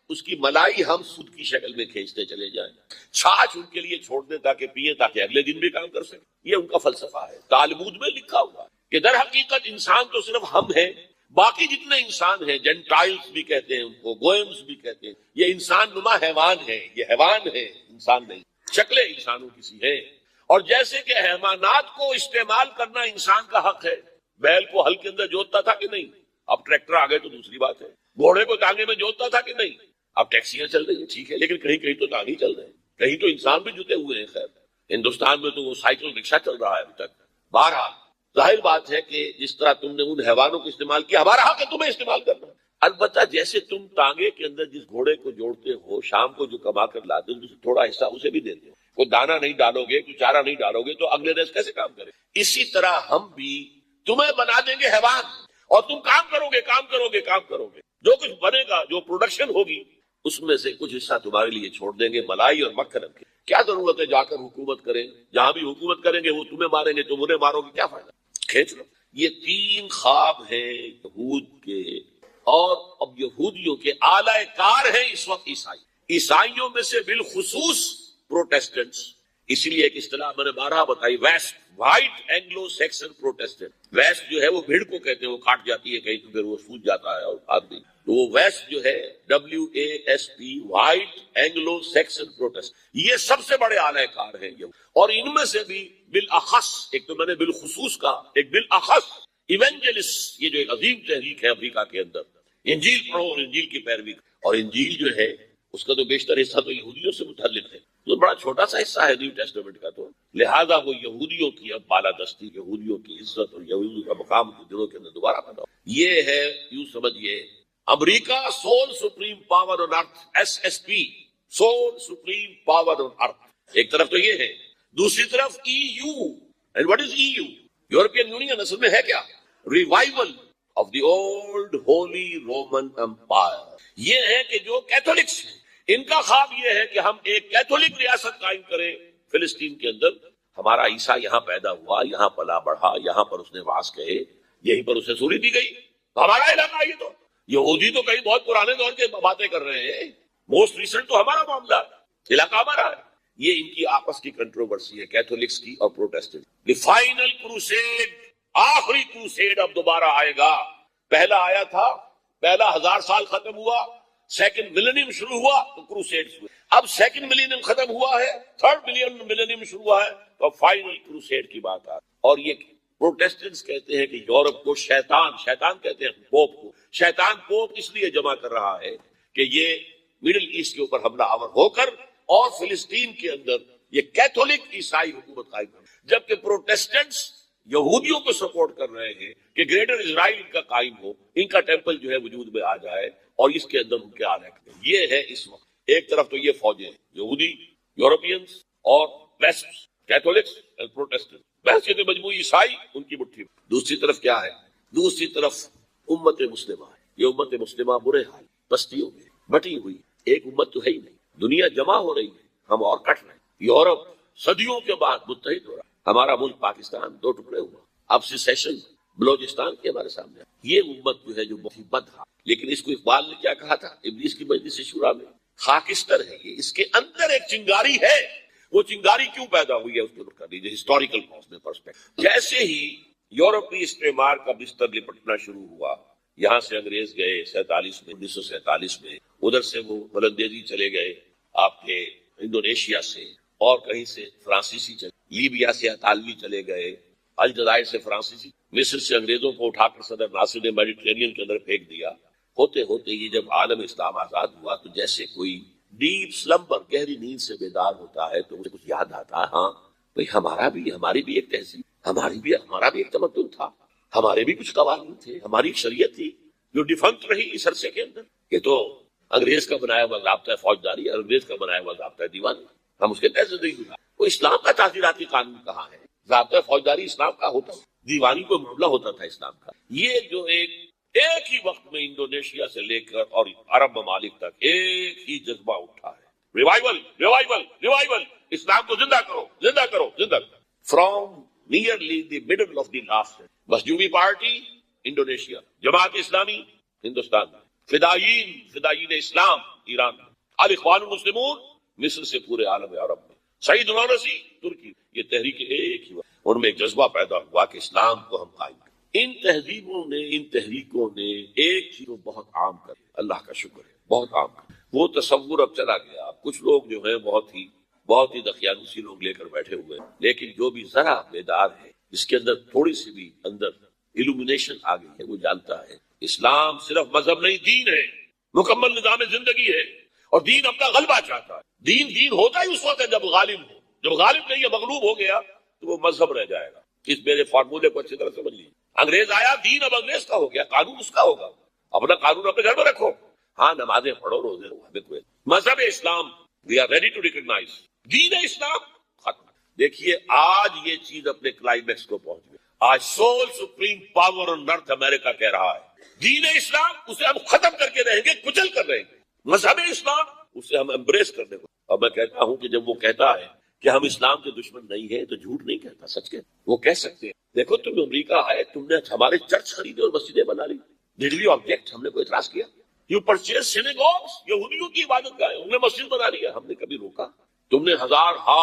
اس کی ملائی ہم سود کی شکل میں کھینچتے چلے جائیں، چھاچھ ان کے لیے چھوڑ دیں تاکہ پیئیں، تاکہ اگلے دن بھی کام کر سکیں. یہ ان کا فلسفہ ہے. تالمود میں لکھا ہوا کہ در حقیقت انسان تو صرف ہم ہیں، باقی جتنے انسان ہیں، جینٹائلز بھی کہتے ہیں ان کو، گوئمز بھی کہتے ہیں، یہ انسان نما حیوان ہے، یہ حیوان ہے، انسان نہیں. شکلیں انسانوں کی سی ہیں. اور جیسے کہ حیوانات کو استعمال کرنا انسان کا حق ہے. بیل کو ہل کے اندر جوتتا تھا کہ نہیں؟ اب ٹریکٹر آ گئے تو دوسری بات ہے. گھوڑے کو ٹانگے میں جوتتا تھا کہ نہیں؟ اب ٹیکسیاں چل رہی ہیں، ٹھیک ہے، لیکن کہیں کہیں تو ٹانگے چل رہے ہیں، کہیں تو انسان بھی جتے ہوئے ہیں. خیر ہندوستان میں تو وہ سائیکل رکشا چل رہا ہے ابھی تک. بہرحال ظاہر بات ہے کہ جس طرح تم نے ان حیوانوں کو استعمال کیا، ہمارا حق ہے تمہیں استعمال کرنا. البتہ جیسے تم ٹانگے کے اندر جس گھوڑے کو جوڑتے ہو، شام کو جو کما کر لاتے ہو، تھوڑا حصہ اسے بھی دیتے ہو. کوئی دانا نہیں ڈالو گے، کوئی چارہ نہیں ڈالو گے تو اگلے روز کیسے کام کرے؟ اسی طرح ہم بھی تمہیں بنا دیں گے حیوان، اور تم کام کرو گے، کام کرو گے، کام کرو گے. جو کچھ بنے گا، جو پروڈکشن ہوگی، اس میں سے کچھ حصہ تمہارے لیے چھوڑ دیں گے، ملائی اور مکھن کے. کیا ضرورت ہے جا کر حکومت کریں؟ جہاں بھی حکومت کریں گے وہ تمہیں ماریں گے، تم انہیں مارو گے، کیا فائدہ؟ کھینچ لو. یہ 3 خواب ہیں یہود کے، اور اب یہودیوں کے اعلی کار ہیں اس وقت عیسائیوں میں سے بالخصوص پروٹیسٹنٹس. اسی لیے ایک اصطلاح میں نے بارہا بتائی، West, white Anglo Saxon Protestant. West جو ہے وہ بھیڑ کو کہتے ہیں، وہ کاٹ جاتی ہے کہیں تو پھر وہ سوج جاتا ہے اور آدمی، تو وہ ویسٹ جو ہے WASP، white Anglo Saxon protest, یہ سب سے بڑے اعلی کار ہیں یہ. اور ان میں سے بھی بالاخص، ایک تو میں نے بالخصوص کہا، ایک بالاخص ایونجلسٹ، یہ جو ایک عظیم تحریک ہے امریکہ کے اندر، انجیل پڑھو اور انجیل کی پیروی. اور انجیل جو ہے اس کا تو بیشتر حصہ تو یہودیوں سے متعلق ہے، تو بڑا چھوٹا سا حصہ ہے نیو ٹیسٹمنٹ کا، تو لہذا وہ یہودیوں کی اب بالادستی، یہودیوں کی عزت اور یہودیوں کا مقام کے دلوں کے اندر دوبارہ پیدا ہو. یہ ہے، یوں سمجھیے، امریکہ sole supreme power on earth, SSP، sole supreme power on earth. ایک طرف تو یہ ہے، دوسری طرف EU. And what is EU؟ European Union اصل میں ہے کیا؟ Revival of the old Holy Roman Empire. یہ ہے کہ جو کیتھولکس ہیں، ان کا خواب یہ ہے کہ ہم ایک کیتھولک ریاست قائم کریں فلسطین کے اندر. ہمارا عیسیٰ یہاں پیدا ہوا، یہاں پلا بڑھا، یہاں پر اس نے واس کہے، یہیں پر اسے سوری دی گئی. ہمارا علاقہ یہ تو یہودی تو کئی بہت پرانے دور کے باتیں کر رہے ہیں، موسٹ ریسنٹ تو ہمارا معاملہ، علاقہ ہمارا ہے. یہ ان کی آپس کی کنٹروورسی ہے، کیتھولکس کی اور پروٹیسٹنٹ. دی فائنل کروسیڈ، آخری کروسیڈ اب دوبارہ آئے گا. پہلا آیا تھا، پہلا 1000 سال ختم ہوا، سیکنڈ ملینیم شروع ہوا تو کروسیڈز ہوئے. اب سیکنڈ ملینیم ختم ہوا ہے، تھرڈ ملینیم شروع ہوا ہے، تو فائنل کروسیڈ کی بات آ. اور یہ پروٹیسٹنٹس کہتے ہیں کہ یورپ کو شیطان کہتے ہیں، پوپ کو شیطان پوپ اس لیے جمع کر رہا ہے کہ یہ مڈل ایسٹ کے اوپر حملہ آور ہو کر اور فلسطین کے اندر یہ کیتھولک عیسائی حکومت قائم کر، جبکہ پروٹیسٹنٹس یہودیوں کو سپورٹ کر رہے ہیں کہ گریٹر اسرائیل کا قائم ہو، ان کا ٹیمپل جو ہے وجود میں آ جائے اور اس کے اندر ان کے آنے. یہ ہے اس وقت. ایک طرف تو یہ فوجیں ہیں، یہودی، یورپینز اور ویسٹ، کیتھولکس اور پروٹیسٹنٹ، بحث کے مجموعی عیسائی ان کی مٹھی میں. دوسری طرف کیا ہے؟ دوسری طرف امت مسلمہ ہے. یہ امت مسلمہ برے حال، بستیوں میں بٹی ہوئی، ایک امت تو ہے ہی نہیں. دنیا جمع ہو رہی ہے، ہم اور کٹ رہے ہیں. یورپ صدیوں کے بعد متحد ہو رہا ہے. ہمارا ملک پاکستان 2 ٹکڑے ہوا، اب سیسیشن بلوچستان کے ہمارے سامنے. یہ امت جو ہے جو بہت بد ہے، لیکن اس کو اقبال نے کیا کہا تھا ابلیس کی مجلس شورا میں؟ خاکستر ہے یہ، اس کے اندر ایک چنگاری ہے. وہ چنگاری کیوں پیدا ہوئی ہے اس کو کر لیجیے ہسٹوریکل کاز میں پرسپیکٹ. جیسے ہی یورپی استعمار کا بستر لپٹنا شروع ہوا، یہاں سے انگریز گئے 1947 میں، ادھر سے وہ بلندیزی چلے گئے آپ کے انڈونیشیا سے، اور کہیں سے فرانسیسی چلے، لیبیا سے اطالوی چلے گئے، الجزائر سے فرانسیسی، مصر سے انگریزوں کو اٹھا کر صدر ناصر نے میڈیٹرینین کے اندر پھینک دیا. ہوتے ہوتے یہ جب عالم اسلام آزاد ہوا تو جیسے کوئی ڈیپ سلمبر، گہری نیند سے بیدار ہوتا ہے تو مجھے کچھ یاد آتا ہے، ہاں بھئی ہماری بھی ایک تہذیب، ہمارا بھی ایک تمدن تھا، ہمارے بھی کچھ قوانین تھے، ہماری ایک شریعت تھی جو ڈیفنکٹ رہی اس عرصے کے اندر. یہ تو انگریز کا بنایا ہوا ضابطہ فوجداری، انگریز کا بنایا ہوا ضابطہ دیوانی، ہم اس کے تحت زندگی گزار. وہ اسلام کا تعزیراتی قانون کہاں ہے؟ ضابطہ فوجداری اسلام کا ہوتا، دیوانی کو معاملہ ہوتا تھا اسلام کا. یہ جو ایک ہی وقت میں انڈونیشیا سے لے کر اور عرب ممالک تک ایک ہی جذبہ اٹھا ہے، ریوائول، اسلام کو زندہ کرو، زندہ کرو، زندہ کرو. From nearly the middle of the last, Masyumi party Indonesia, Jamaat Islami Hindustan میں، فدائین اسلام ایران میں، الاخوان المسلمون مصر سے پورے عالم عرب میں، سعید نورسی ترکی، یہ تحریک ایک ہی ہوا، ان میں ایک جذبہ پیدا ہوا کہ اسلام کو ہم قائم کریں۔ ان تہذیبوں نے، ان تحریکوں نے ایک چیز کو بہت عام کر، اللہ کا شکر ہے بہت عام کر، وہ تصور اب چلا گیا۔ اب کچھ لوگ جو ہیں بہت ہی دقیانوسی لوگ لے کر بیٹھے ہوئے ہیں، لیکن جو بھی ذرا بیدار ہے، جس کے اندر تھوڑی سی بھی اندر ایلومینیشن آ گئی ہے، وہ جانتا ہے اسلام صرف مذہب نہیں، دین ہے، مکمل نظام زندگی ہے، اور دین اپنا غلبہ چاہتا ہے۔ دین ہوتا ہی اس وقت ہے جب غالب ہو، جب غالب نہیں ہے، مغلوب ہو گیا تو وہ مذہب رہ جائے گا۔ اس میرے فارمولے کو اچھی طرح سمجھ لیجیے۔ انگریز آیا، دین اب انگریز کا ہو گیا، قانون اس کا ہوگا، اپنا قانون اپنے گھر میں رکھو، ہاں نمازیں پڑھو، روزے رہو، ہمیں کوئی مذہب اسلام we are ready to recognise, دین اسلام ختم۔ دیکھیے آج یہ چیز اپنے کلائمیکس کو پہنچ گئی۔ آج sole supreme power on North America کہہ رہا ہے دین اسلام اسے ہم ختم کر کے رہیں گے، کچل کر رہیں گے، مذہب اسلام اسے ہم امبریس کر دیں گے۔ اور میں کہتا ہوں کہ جب وہ کہتا ہے کہ ہم اسلام کے دشمن نہیں ہیں تو جھوٹ نہیں کہتا، سچ کہتا۔ وہ کہہ سکتے ہیں دیکھو تم امریکہ آئے، تم نے ہمارے چرچ خریدے اور مسجدیں بنا لی، ڈیڈ وی آبجیکٹ؟ ہم نے کوئی اعتراض کیا؟ یو پرچیز سینیگوگس، یہودیوں کی عبادت گاہیں، انہوں نے مسجد بنا لیا، ہم نے کبھی روکا؟ تم نے ہزارہا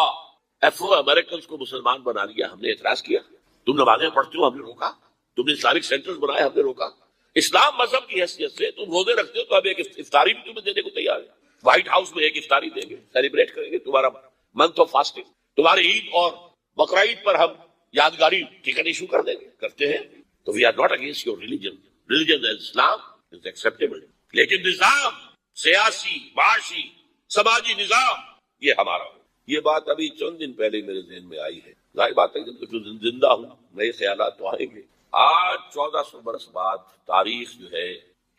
افرو امریکنز کو مسلمان بنا لیا، ہم نے اعتراض کیا؟ تم نمازیں پڑھتے ہو، ہم نے روکا؟ تم نے اسلامک سینٹرز بنائے، ہم نے روکا؟ اسلام مذہب کی حیثیت سے تم روزے رکھتے ہو تو اب ایک افطاری بھی تمہیں دینے کو تیار ہے، وائٹ ہاؤس میں ایک افطاری دیں گے، سیلیبریٹ کریں گے تمہارا منتھ آف فاسٹنگ، تمہارے عید اور بقرعید پر ہم یادگاری ٹکٹ ایشو کر دیں گے، کرتے ہیں۔ تو we are not against your religion Islam is acceptable, لیکن نظام سیاسی، معاشی، سماجی نظام یہ ہمارا ہو۔ یہ بات ابھی چند دن پہلے میرے ذہن میں آئی ہے، ظاہر بات ہے کہ جو زندہ ہوں نئے خیالات تو آئیں گے۔ آج 1400 برس بعد تاریخ جو ہے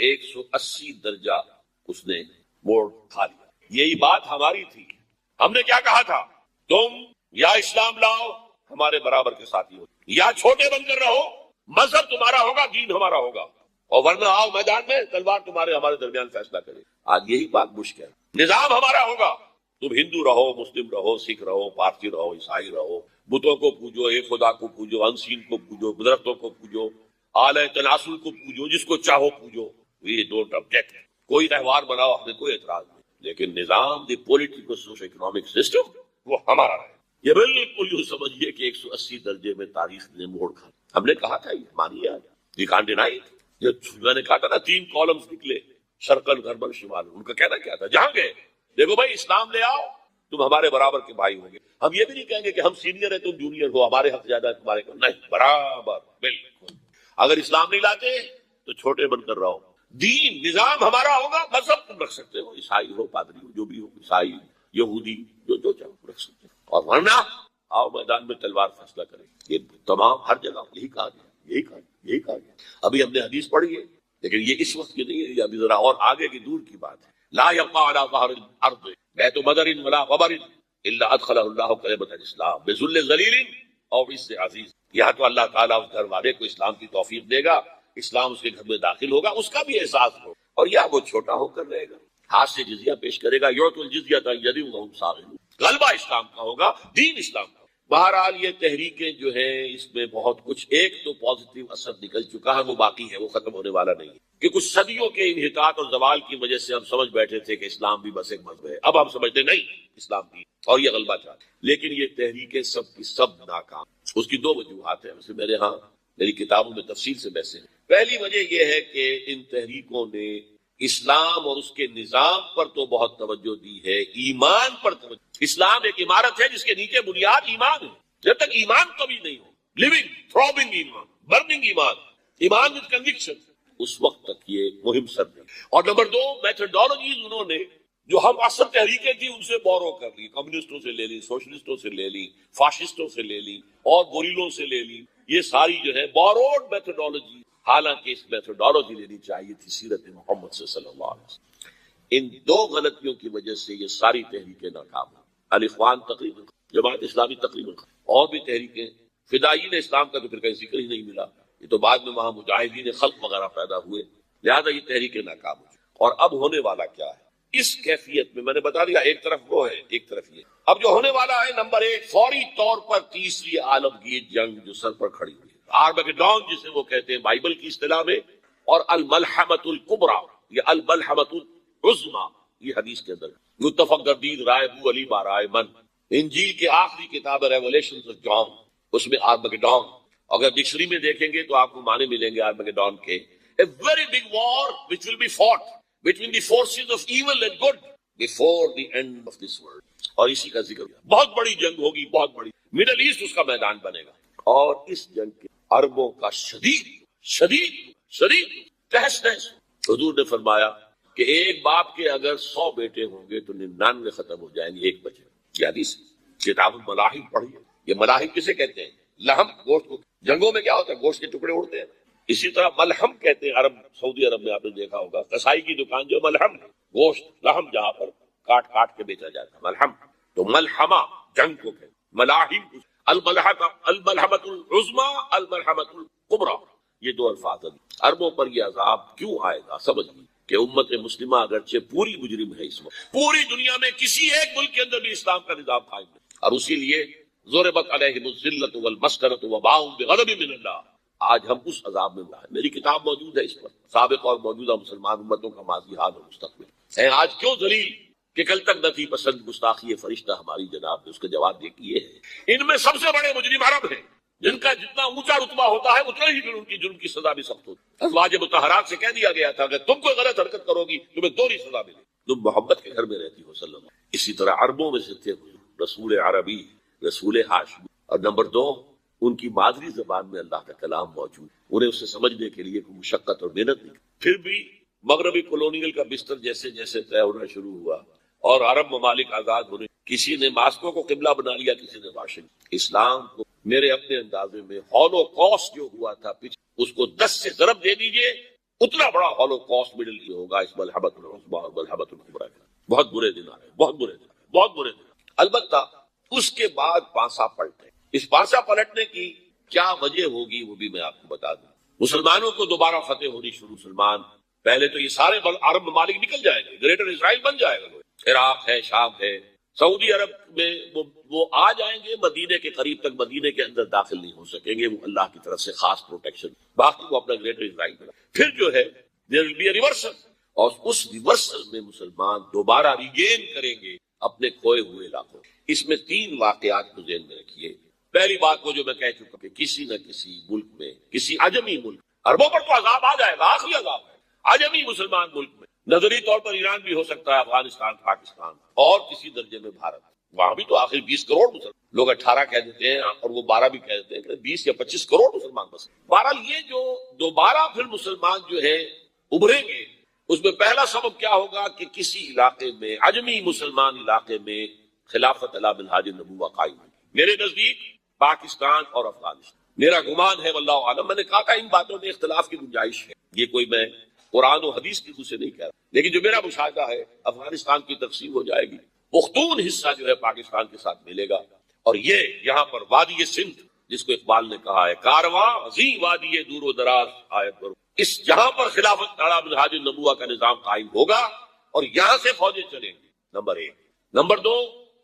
180 درجہ اس نے موڑ کھا لیا۔ یہی بات ہماری تھی، ہم نے کیا کہا تھا؟ تم یا اسلام لاؤ ہمارے برابر کے ساتھی ہو، یا چھوٹے بن کر رہو، مذہب تمہارا ہوگا، دین ہمارا ہوگا، اور ورنہ آؤ میدان میں، تلوار تمہارے ہمارے درمیان فیصلہ کرے۔ آج یہی بات مشکل ہے، نظام ہمارا ہوگا، تم ہندو رہو، مسلم رہو، سکھ رہو، پارسی رہو، عیسائی رہو، بتوں کو پوجو، ایک خدا کو پوجو، انسین کو پوجو، درختوں کو پوجو، آلہ تناسل کو پوجو، جس کو چاہو پوجو، وی ڈونٹ آبجیکٹ، کوئی تہوار بناؤ، ہمیں کوئی اعتراض نہیں، لیکن نظام دی پولیٹیکل سوشل اکنامک سسٹم وہ ہمارا رہے۔ یہ بالکل یوں سمجھیے کہ 180 درجے میں تاریخ نے موڑ کھا۔ ہم نے کہا تھا، یہ مانیے آج، یہ کانٹ ڈینائی، میں نے کہا تھا نا 3 کالمز نکلے، شرقل غربل شمال، ان کا کہنا کیا تھا؟ جہاں گئے دیکھو بھائی اسلام لے آؤ، تم ہمارے برابر کے بھائی ہوں گے۔ ہم یہ بھی نہیں کہیں گے کہ ہم سینئر ہیں تم جونیئر ہو، ہمارے حق زیادہ ہے تمہارے کو، نہیں، برابر بالکل۔ اگر اسلام نہیں لاتے تو چھوٹے بن کر رہو، دین نظام ہمارا ہوگا، مذہب تم رکھ سکتے ہو، عیسائی ہو، پادری ہو، جو بھی ہو، عیسائی، یہودی، جو چاہو رکھ سکتے ہو، اور ورنہ آؤ میدان میں تلوار فیصلہ کریں۔ یہ تمام ہر جگہ یہی کہا گیا۔ ابھی ہم نے حدیث پڑھی ہے، لیکن یہ اس وقت کی نہیں ہے، یہ ابھی ذرا اور آگے کی دور کی بات ہے۔ لا يبقى على ظهر الارض بیت مدر ولا وبر الا ادخله الله كلمة الاسلام بذل ذلیل او عز عزیز۔ یہاں تو اللہ تعالیٰ اس گھر والے کو اسلام کی توفیق دے گا، اسلام اس کے گھر میں داخل ہوگا، اس کا بھی احساس ہو، اور یا وہ چھوٹا ہو کر رہے گا، ہاتھ سے جزیہ پیش کرے گا، یعطوا الجزیۃ عن ید وهم صاغرون، غلبہ اسلام کا ہوگا، دین اسلام کا۔ بہرحال یہ تحریکیں جو ہیں اس میں بہت کچھ، ایک تو پازیٹیو اثر نکل چکا ہے، وہ باقی ہے، وہ ختم ہونے والا نہیں ہے، کہ کچھ صدیوں کے انحطاط اور زوال کی وجہ سے ہم سمجھ بیٹھے تھے کہ اسلام بھی بس ایک مذہب ہے، اب ہم سمجھتے نہیں، اسلام بھی، اور یہ غلبہ چاہتے، لیکن یہ تحریکیں سب کی سب ناکام۔ اس کی 2 وجوہات ہیں، ویسے میرے ہاں میری کتابوں میں تفصیل سے بحثیں ہیں۔ پہلی وجہ یہ ہے کہ ان تحریکوں نے اسلام اور اس کے نظام پر تو بہت توجہ دی ہے، ایمان پر توجہ۔ اسلام ایک عمارت ہے جس کے نیچے بنیاد ایمان ہے، جب تک ایمان کبھی نہیں ہو، لیونگ تھروبنگ ایمان، برننگ ایمان، ایمان وتھ کنوکشن، اس وقت تک یہ مہم سر نہیں۔ اور نمبر 2، میتھڈالوجیز انہوں نے جو ہم اصل تحریکیں تھیں ان سے بورو کر لی، کمیونسٹوں سے لے لی، سوشلسٹوں سے لے لی، فاشسٹوں سے لے لی، اور گوریلوں سے لے لی، یہ ساری جو ہے بوروڈ میتھڈالوجی، حالانکہ اس میتھڈالوجی لینی چاہیے تھی سیرت محمد صلی اللہ علیہ وسلم۔ ان 2 غلطیوں کی وجہ سے یہ ساری تحریکیں ناکام ہیں۔ الاخوان تقریباً، جماعت اسلامی تقریباً، اور بھی تحریکیں، فدائین اسلام کا تو پھر کہیں ذکر ہی نہیں ملا، یہ تو بعد میں وہاں مجاہدین خلق وغیرہ پیدا ہوئے، لہذا یہ تحریکیں ناکام ہو۔ اور اب ہونے والا کیا ہے اس کیفیت میں؟ میں نے بتا دیا، ایک طرف وہ ہے، ایک طرف یہ۔ اب جو ہونے والا ہے، نمبر 1، فوری طور پر تیسری عالمگیر جنگ جو سر پر کھڑی ہوئی ہے، آرمگیڈون جسے وہ کہتے ہیں بائبل کی اصطلاح میں، اور الملحمۃ الکبریٰ یا الملحمۃ العظمیٰ، یہ حدیث کے اندر متفق گردید رائے ابو علی بارائے من، انجیل کے آخری کتاب ریولیشنز آف جان، اس میں آرمگیڈون، اگر ڈکشنری میں دیکھیں گے تو آپ کو معنی ملیں گے آرمگیڈون کے، a very big war which will be fought between the forces of evil and good before the end of this world. اور اسی کا ذکر بہت بڑی جنگ ہوگی، بہت بڑی، مڈل ایسٹ اس کا میدان بنے گا، اور اس جنگ کے عربوں کا شدید تہس نہس۔ حضور نے فرمایا کہ ایک باپ کے اگر 100 بیٹے ہوں گے تو 99 ختم ہو جائیں گے، ایک بچے گا۔ یہ حدیث کتاب الملاحم پڑھیے۔ یہ ملاحم کسے کہتے ہیں؟ لحم، گوشت کو، جنگوں میں کیا ہوتا ہے؟ گوشت کے ٹکڑے اڑتے ہیں۔ اسی طرح ملحم کہتے ہیں عرب، سعودی عرب میں آپ نے دیکھا ہوگا کسائی کی دکان جو ملحم ہے، گوشت لحم جہاں پر کاٹ کے بیچا جاتا ہے، ملحم۔ تو ملحمہ جنگ کو کہتے ہیں، ملاحم، الملحمۃ العظمی، الملحمۃ الکبریٰ، یہ دو الفاظ ہیں۔ عربوں پر یہ عذاب کیوں آئے گا؟ سمجھ لیجیے کہ امت مسلمہ اگرچہ پوری مجرم ہے اس وقت، پوری دنیا میں کسی ایک ملک کے اندر بھی اسلام کا نظام قائم نہیں، اور اسی لیے ضربت علیہم الذلۃ والمسکنۃ وباؤوا بغضب من اللہ۔ آج ہم اس عذاب میں ہیں۔ میری کتاب موجود ہے اس پر، سابق اور موجودہ مسلمان امتوں کا ماضی، حال اور مستقبل ہے۔ آج کیوں ذلیل کہ کل تک نہ تھی پسند گستاخی فرشتہ ہماری جناب نے، اس کا جواب یہ ہے ان میں سب سے بڑے مجرم عرب ہیں، جن کا جتنا اونچا رتبہ ہوتا ہے اتنا ہی پھر ان کی جرم کی سزا بھی سخت ہوتی ہے۔ ازواج مطہرات سے کہہ دیا گیا تھا کہ تم کوئی غلط حرکت کرو گی تمہیں دوہری سزا ملے، تم محمد کے گھر میں رہتی ہو صلی اللہ علیہ وسلم۔ اسی طرح عربوں میں سے تھے رسول عربی، رسول ہاشمی، اور نمبر 2 ان کی مادری زبان میں اللہ کا کلام موجود، انہیں اسے سمجھنے کے لیے کوئی مشقت اور محنت نہیں۔ پھر بھی مغربی کولونیل کا بستر جیسے جیسے طے ہونا شروع ہوا اور عرب ممالک آزاد ہونے، کسی نے ماسکو کو قبلہ بنا لیا، کسی نے واشنگٹن۔ اسلام کو میرے اپنے اندازے میں ہولوکاسٹ جو ہوا تھا اس کو 10 سے ضرب دے دیجئے، اتنا بڑا ہولوکاسٹ مڈل ایسٹ ہوگا اس ملحمۃ العظمی اور ملحمۃ الکبریٰ کا۔ بہت برے دن آ رہے، بہت برے دن۔ البتہ اس کے بعد پانسا پلٹے، اس پانسا پلٹنے کی کیا وجہ ہوگی وہ بھی میں آپ کو بتا دوں۔ مسلمانوں کو دوبارہ فتح ہونی شروع، مسلمان پہلے تو یہ سارے عرب ممالک نکل جائیں گے، گریٹر اسرائیل بن جائے گا، عراق ہے، شام ہے، سعودی عرب میں وہ آ جائیں گے، مدینے کے قریب تک مدینے کے اندر داخل نہیں ہو سکیں گے، وہ اللہ کی طرف سے خاص پروٹیکشن، باقی وہ اپنا گریٹر اسرائیل بنا۔ پھر جو ہے there will be a reversal، اور اس ریورسل میں مسلمان دوبارہ ریگین کریں گے اپنے کھوئے ہوئے علاقوں۔ اس میں 3 واقعات کو ذہن میں رکھیے۔ پہلی بات وہ جو میں کہہ چکا کہ کسی نہ کسی ملک میں، کسی عجمی ملک، عربوں پر تو عذاب آ جائے گا، آخری عذاب ہے، عجمی مسلمان ملک میں، نظری طور پر ایران بھی ہو سکتا ہے، افغانستان، پاکستان، اور کسی درجے میں بھارت، وہاں بھی تو آخر 20 کروڑ مسلمان، لوگ 18 کہہ دیتے ہیں اور وہ 12 بھی کہہ دیتے ہیں کہ 20 یا 25 کروڑ مسلمان بس۔ بہرحال یہ جو دوبارہ پھر مسلمان جو ہے ابھریں گے، اس میں پہلا سبب کیا ہوگا کہ کسی علاقے میں، عجمی مسلمان علاقے میں خلافت علی منہاج النبوہ قائم ہوگی۔ میرے نزدیک پاکستان اور افغانستان، میرا گمان ہے واللہ عالم، میں نے کہا تھا ان باتوں میں اختلاف کی گنجائش ہے، یہ کوئی میں قرآن و حدیث کی سے نہیں کہہ رہا، لیکن جو میرا مشاہدہ ہے افغانستان کی تقسیم ہو جائے گی، پختون حصہ جو ہے پاکستان کے ساتھ ملے گا، اور یہ یہاں پر وادی سندھ جس کو اقبال نے کہا ہے، کارواں زی وادی دور و دراز آیت برو، اس جہاں پر خلافت علی منہاج النبوہ کا نظام قائم ہوگا اور یہاں سے فوجیں چلیں گی، نمبر 1۔ نمبر 2،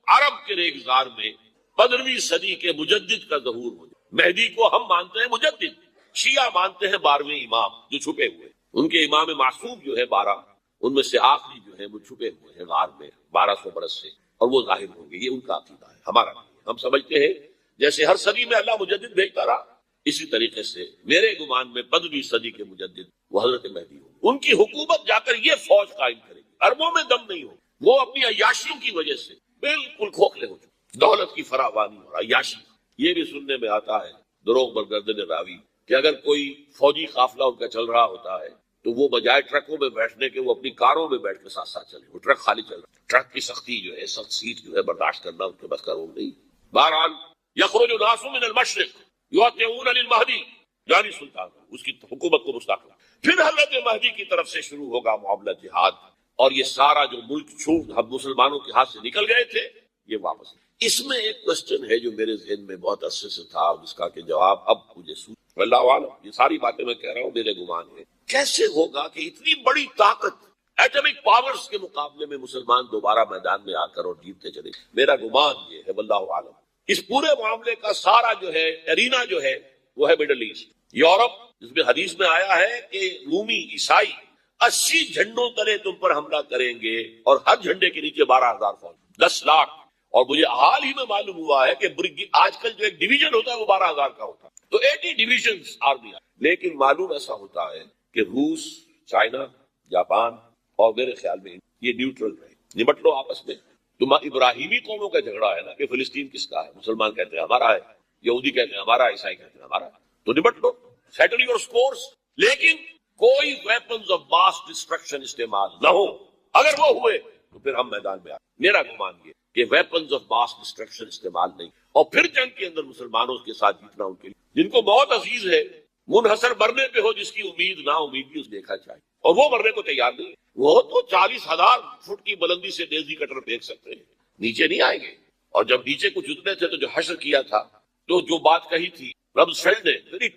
عرب کے ریگزار میں 15ویں صدی کے مجدد کا ظہور ہو جائے۔ مہدی کو ہم مانتے ہیں مجدد، شیعہ مانتے ہیں 12ویں امام جو چھپے ہوئے، ان کے امام معصوم جو ہے 12، ان میں سے آخری جو ہے وہ چھپے ہوئے ہیں غار میں 1200 برس سے، اور وہ ظاہر ہوں گے، یہ ان کا عقیدہ ہے، ہمارا نہیں۔ ہم سمجھتے ہیں جیسے ہر صدی میں اللہ مجدد بھیجتا رہا، اسی طریقے سے میرے گمان میں 15ویں صدی کے مجدد وہ حضرت مہدی ہوں، ان کی حکومت جا کر یہ فوج قائم کرے گی، عربوں میں دم نہیں ہو، وہ اپنی عیاشیوں کی وجہ سے بالکل کھوکھلے ہو چکے، دولت کی فراوانی اور عیاشی۔ یہ بھی سننے میں آتا ہے دروغ برگردن راوی کہ اگر کوئی فوجی قافلہ ان کا چل رہا ہوتا ہے تو وہ بجائے ٹرکوں میں بیٹھنے کے وہ اپنی کاروں میں بیٹھ کے ساتھ ساتھ چلے، وہ ٹرک خالی چل رہا ہے، ٹرک کی سختی جو ہے، سخت سیٹ جو ہے برداشت کرنا ان کے بس کا روم نہیں۔ بہرحال یخرج الناس من المشرق یطیعون للمہدی، یعنی سلطان اس کی حکومت کو مستقل، پھر حضرت مہدی کی طرف سے شروع ہوگا معاملہ جہاد، اور یہ سارا جو ملک چھوٹ ہم مسلمانوں کے ہاتھ سے نکل گئے تھے یہ واپس۔ اس میں ایک کوسچن ہے جو میرے ذہن میں بہت عرصے سے تھا، جس کا کہ جواب اب مجھے واللہ عالم، یہ ساری باتیں میں کہہ رہا ہوں میرے گمان ہے، کیسے ہوگا کہ اتنی بڑی طاقت ایٹمک پاورز کے مقابلے میں مسلمان دوبارہ میدان میں آ کر اور جیتتے چلے؟ میرا گمان یہ ہے واللہ عالم، اس پورے معاملے کا سارا جو ہے ارینا جو ہے وہ ہے مڈل ایسٹ، یورپ، جس میں حدیث میں آیا ہے کہ رومی عیسائی 80 جھنڈوں تلے تم پر حملہ کریں گے اور ہر جھنڈے کے نیچے 12,000 فوج، 10 لاکھ. اور مجھے حال ہی میں معلوم ہوا ہے کہ آج کل جو ایک ڈویژن ہوتا ہے وہ 12,000 کا ہوتا ہے. تو 80 ڈویژنز آرمی. لیکن معلوم ایسا ہوتا ہے کہ روس، چائنا، جاپان اور میرے خیال میں یہ نیوٹرل رہے، نمٹ لو آپس میں. تم ابراہیمی قوموں کا جھگڑا ہے نا کہ فلسطین کس کا ہے، مسلمان کہتے ہیں ہمارا ہے، یہودی کہتے ہیں ہمارا، عیسائی کہتے ہیں ہمارا. تو نمٹ لو، سیٹل یور سکورز. لیکن کوئی ویپنز آف ماس ڈسٹرکشن استعمال نہ ہو. اگر وہ ہوئے تو پھر ہم میدان میں آئے. میرا گمان یہ کہ ویپنز آف ماس ڈسٹرکشن استعمال نہیں، اور پھر جنگ کے اندر مسلمانوں کے ساتھ جیتنا ان کے لیے جن کو موت عزیز ہے. منحصر مرنے پہ ہو جس کی امید نہ امید بھی اس دیکھا چاہیے، اور وہ مرنے کو تیار نہیں. وہ تو 40,000 فٹ کی بلندی سے ڈیزی کٹر پھینک سکتے ہیں، نیچے نہیں آئیں گے. اور جب نیچے کچھ اتنے تھے تو جو حشر کیا تھا، تو جو بات کہی تھی رمزفیلڈ نے، ویری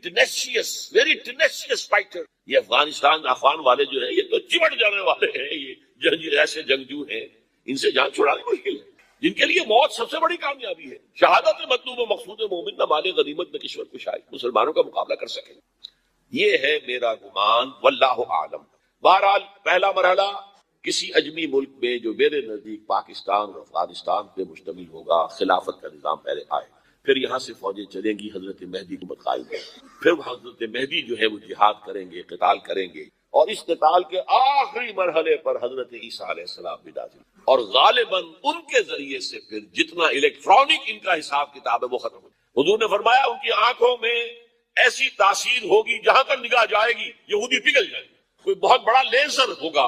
ٹینیشیس فائٹر. یہ افغان والے جو ہیں یہ تو چمٹ جانے والے ہیں، یہ ایسے جنگجو ہیں، ان سے جان چھڑانی مشکل ہے، جن کے لیے موت سب سے بڑی کامیابی ہے. شہادت مطلوب و مقصود مومن نہ مال غنیمت میں کشور کشائی، مسلمانوں کا مقابلہ کر سکیں. یہ ہے میرا گمان، واللہ عالم. بہرحال پہلا مرحلہ کسی اجمی ملک میں جو میرے نزدیک پاکستان اور افغانستان پہ مشتمل ہوگا، خلافت کا نظام پہلے آئے، پھر یہاں سے فوجیں چلیں گی، حضرت مہدی حکومت قائم ہے، پھر حضرت مہدی جو ہے وہ جہاد کریں گے، قتال کریں گے، اور اس قتال کے آخری مرحلے پر حضرت عیسیٰ علیہ السلام بھی نازل، اور غالباً ان کے ذریعے سے پھر جتنا الیکٹرانک ان کا حساب کتاب ہے وہ ختم ہو. حضور نے فرمایا ان کی آنکھوں میں ایسی تاثیر ہوگی جہاں تک نگاہ جائے گی یہودی پگھل جائے گی. کوئی بہت بڑا لیزر ہوگا،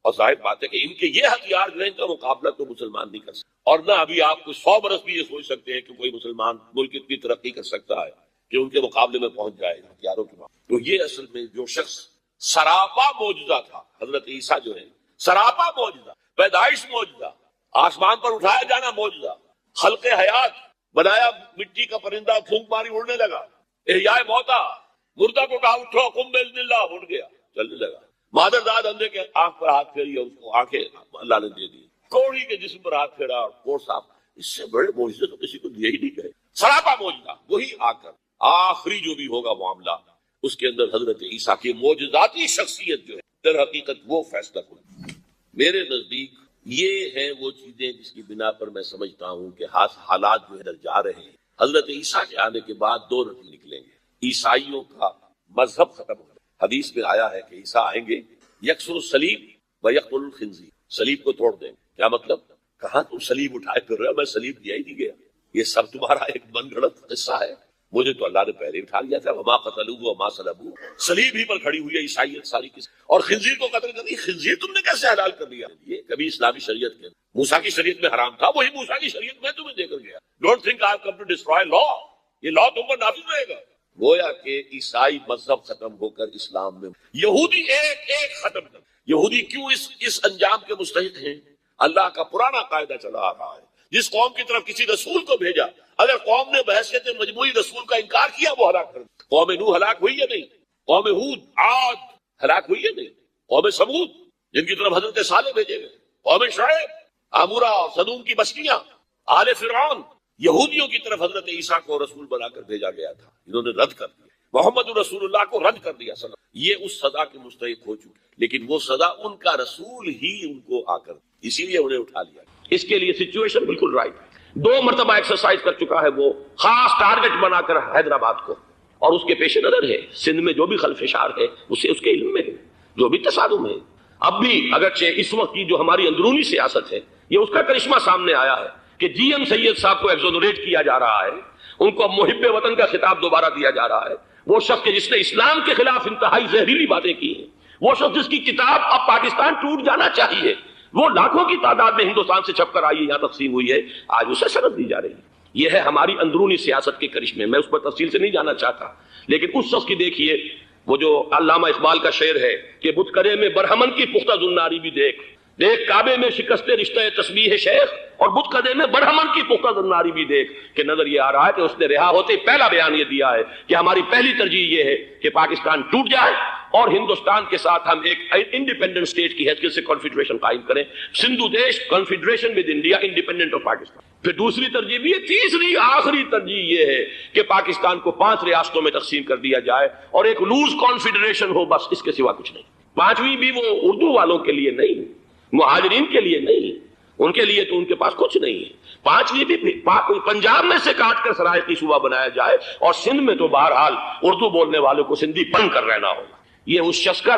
اور ظاہر بات ہے کہ ان کے یہ ہتھیار جو ہیں ان کا مقابلہ تو مسلمان نہیں کر سکتے. اور نہ ابھی آپ کو 100 برس بھی یہ سوچ سکتے ہیں کہ کوئی مسلمان ملک اتنی ترقی کر سکتا ہے کہ ان کے مقابلے میں پہنچ جائے ہتھیاروں کے بعد. تو یہ اصل میں جو شخص سراپا معجزہ تھا، حضرت عیسیٰ جو ہے سراپا معجزہ، پیدائش معجزہ، آسمان پر اٹھایا جانا معجزہ، خلق حیات، بنایا مٹی کا پرندہ، پھونک ماری اڑنے لگا، احیاء موتا، مردہ کو کہا اٹھو قم باذن اللہ، اٹھ گیا چلنے لگا. مادر داد اندھے کے آنکھ پر ہاتھ پھیری، اس کو آنکھیں اللہ نے دے دی. کوڑی کے جسم پر ہاتھ پھیرا اور کوڑ صاف. اس سے بڑے معجزے تو کسی کو دیے ہی نہیں گئے. سراپا معجزہ. وہی آ کر آخری جو بھی ہوگا معاملہ، اس کے اندر حضرت عیسیٰ کی معجزاتی شخصیت جو ہے در حقیقت وہ فیصلہ کرے. میرے نزدیک یہ ہیں وہ چیزیں جس کی بنا پر میں سمجھتا ہوں کہ حالات جو ہے جا رہے ہیں. حضرت عیسیٰ کے آنے کے بعد 2 رتبے نکلیں گے. عیسائیوں کا مذہب ختم ہو گیا. حدیث میں آیا ہے کہ عیسیٰ آئیں گے، یکسر الصلیب و یقتل الخنزیر، صلیب کو توڑ دیں گے. کیا مطلب؟ کہاں تم صلیب اٹھائے پھر رہے ہو؟ میں صلیب دیا ہی نہیں گیا. یہ سب تمہارا ایک من گھڑت قصہ ہے. مجھے تو اللہ نے پہلے اٹھا لیا تھا. وما قتلوه وما صلبوه. صلیب ہی پر کھڑی ہوئی ہے عیسائیت ساری کی. اور خنزیر کو قتل کر دی. خنزیر تم نے کیسے حلال کر دیا؟ یہ کبھی اسلامی شریعت کے موسیٰ کی شریعت میں حرام تھا، وہی موسیٰ کی شریعت میں تمہیں دے کر گیا. Don't think I have come to destroy law. یہ لا تم پر نافذ رہے گا. گویا کہ عیسائی مذہب ختم ہو کر اسلام میں یہودی ایک ختم کر. یہودی کیوں اس انجام کے مستحق ہیں؟ اللہ کا پرانا قاعدہ چلا آ رہا ہے. جس قوم کی طرف کسی رسول کو بھیجا، اگر قوم نے بحیثیت مجموعی رسول کا انکار کیا وہ ہلاک کر دیا. قوم نوح ہلاک ہوئی ہے نہیں؟ قوم ہود، عاد ہلاک ہوئی ہے نہیں؟ قوم سمود جن کی طرف حضرت صالح بھیجے گئے، قوم شعیب، عمورہ اور صدوم کی بستیاں، آل فرعون، یہودیوں کی طرف حضرت عیسیٰ کو رسول بنا کر بھیجا گیا تھا. انہوں نے رد کر دیا. محمد رسول اللہ کو رد کر دیا. یہ اس سزا کے مستحق ہو چکے، لیکن وہ سزا ان کا رسول ہی ان کو آ کر، اسی لیے انہیں اٹھا لیا. اس کے لیے سچویشن بالکل رائٹ ہے. 2 مرتبہ ایکسرسائز کر چکا ہے وہ، خاص ٹارگٹ بنا کر حیدرآباد کو، اور اس کے پیش نظر ہے سندھ میں جو بھی خلفشار ہے اس کے علم میں ہے، جو بھی تصادم ہے. اب بھی اگرچہ اس وقت کی جو ہماری اندرونی سیاست ہے یہ اس کا کرشمہ سامنے آیا ہے کہ جی ایم سید صاحب کو ایگزونریٹ کیا جا رہا ہے، ان کو محب وطن کا خطاب دوبارہ دیا جا رہا ہے. وہ شخص جس نے اسلام کے خلاف انتہائی زہریلی باتیں کی ہیں، وہ شخص جس کی کتاب اب پاکستان ٹوٹ جانا چاہیے، وہ لاکھوں کی تعداد میں ہندوستان سے چھپ کر آئی ہے، یہاں تقسیم ہوئی ہے، آج اسے سند دی جا رہی ہے. یہ ہے ہماری اندرونی سیاست کے کرشمے. میں اس پر تفصیل سے نہیں جانا چاہتا، لیکن اس شخص کی دیکھیے، وہ جو علامہ اقبال کا شعر ہے کہ بت کرے میں برہمن کی پختہ زناری بھی دیکھ کعبے میں شکست رشتہ تسبیح شیخ، اور بت قدے میں برہمن کی پختہ زناری بھی دیکھ. کہ نظر یہ آ رہا ہے کہ اس نے رہا ہوتے پہلا بیان یہ دیا ہے کہ ہماری پہلی ترجیح یہ ہے کہ پاکستان ٹوٹ جائے اور ہندوستان کے ساتھ ہم ایک انڈیپینڈنٹ اسٹیٹ کی حیثیت سے کنفیڈریشن قائم کریں. سندھو دیش confederation with India independent of Pakistan. پھر دوسری ترجیح بھی ہے. تیسری آخری ترجیح یہ ہے کہ پاکستان کو 5 ریاستوں میں تقسیم کر دیا جائے اور ایک لوز کنفیڈریشن ہو، بس اس کے سوا کچھ نہیں. 5ویں بھی وہ اردو والوں کے لیے نہیں، مہاجرین کے لیے نہیں، ان کے لیے تو ان کے پاس کچھ نہیں ہے۔ 5ویں بھی پنجاب میں سے کاٹ کر سرائیکی صوبہ بنایا جائے، اور سندھ میں تو بہرحال اردو بولنے والوں کو سندھی پڑھ کر رہنا ہوگا۔ یہ اس شخص کا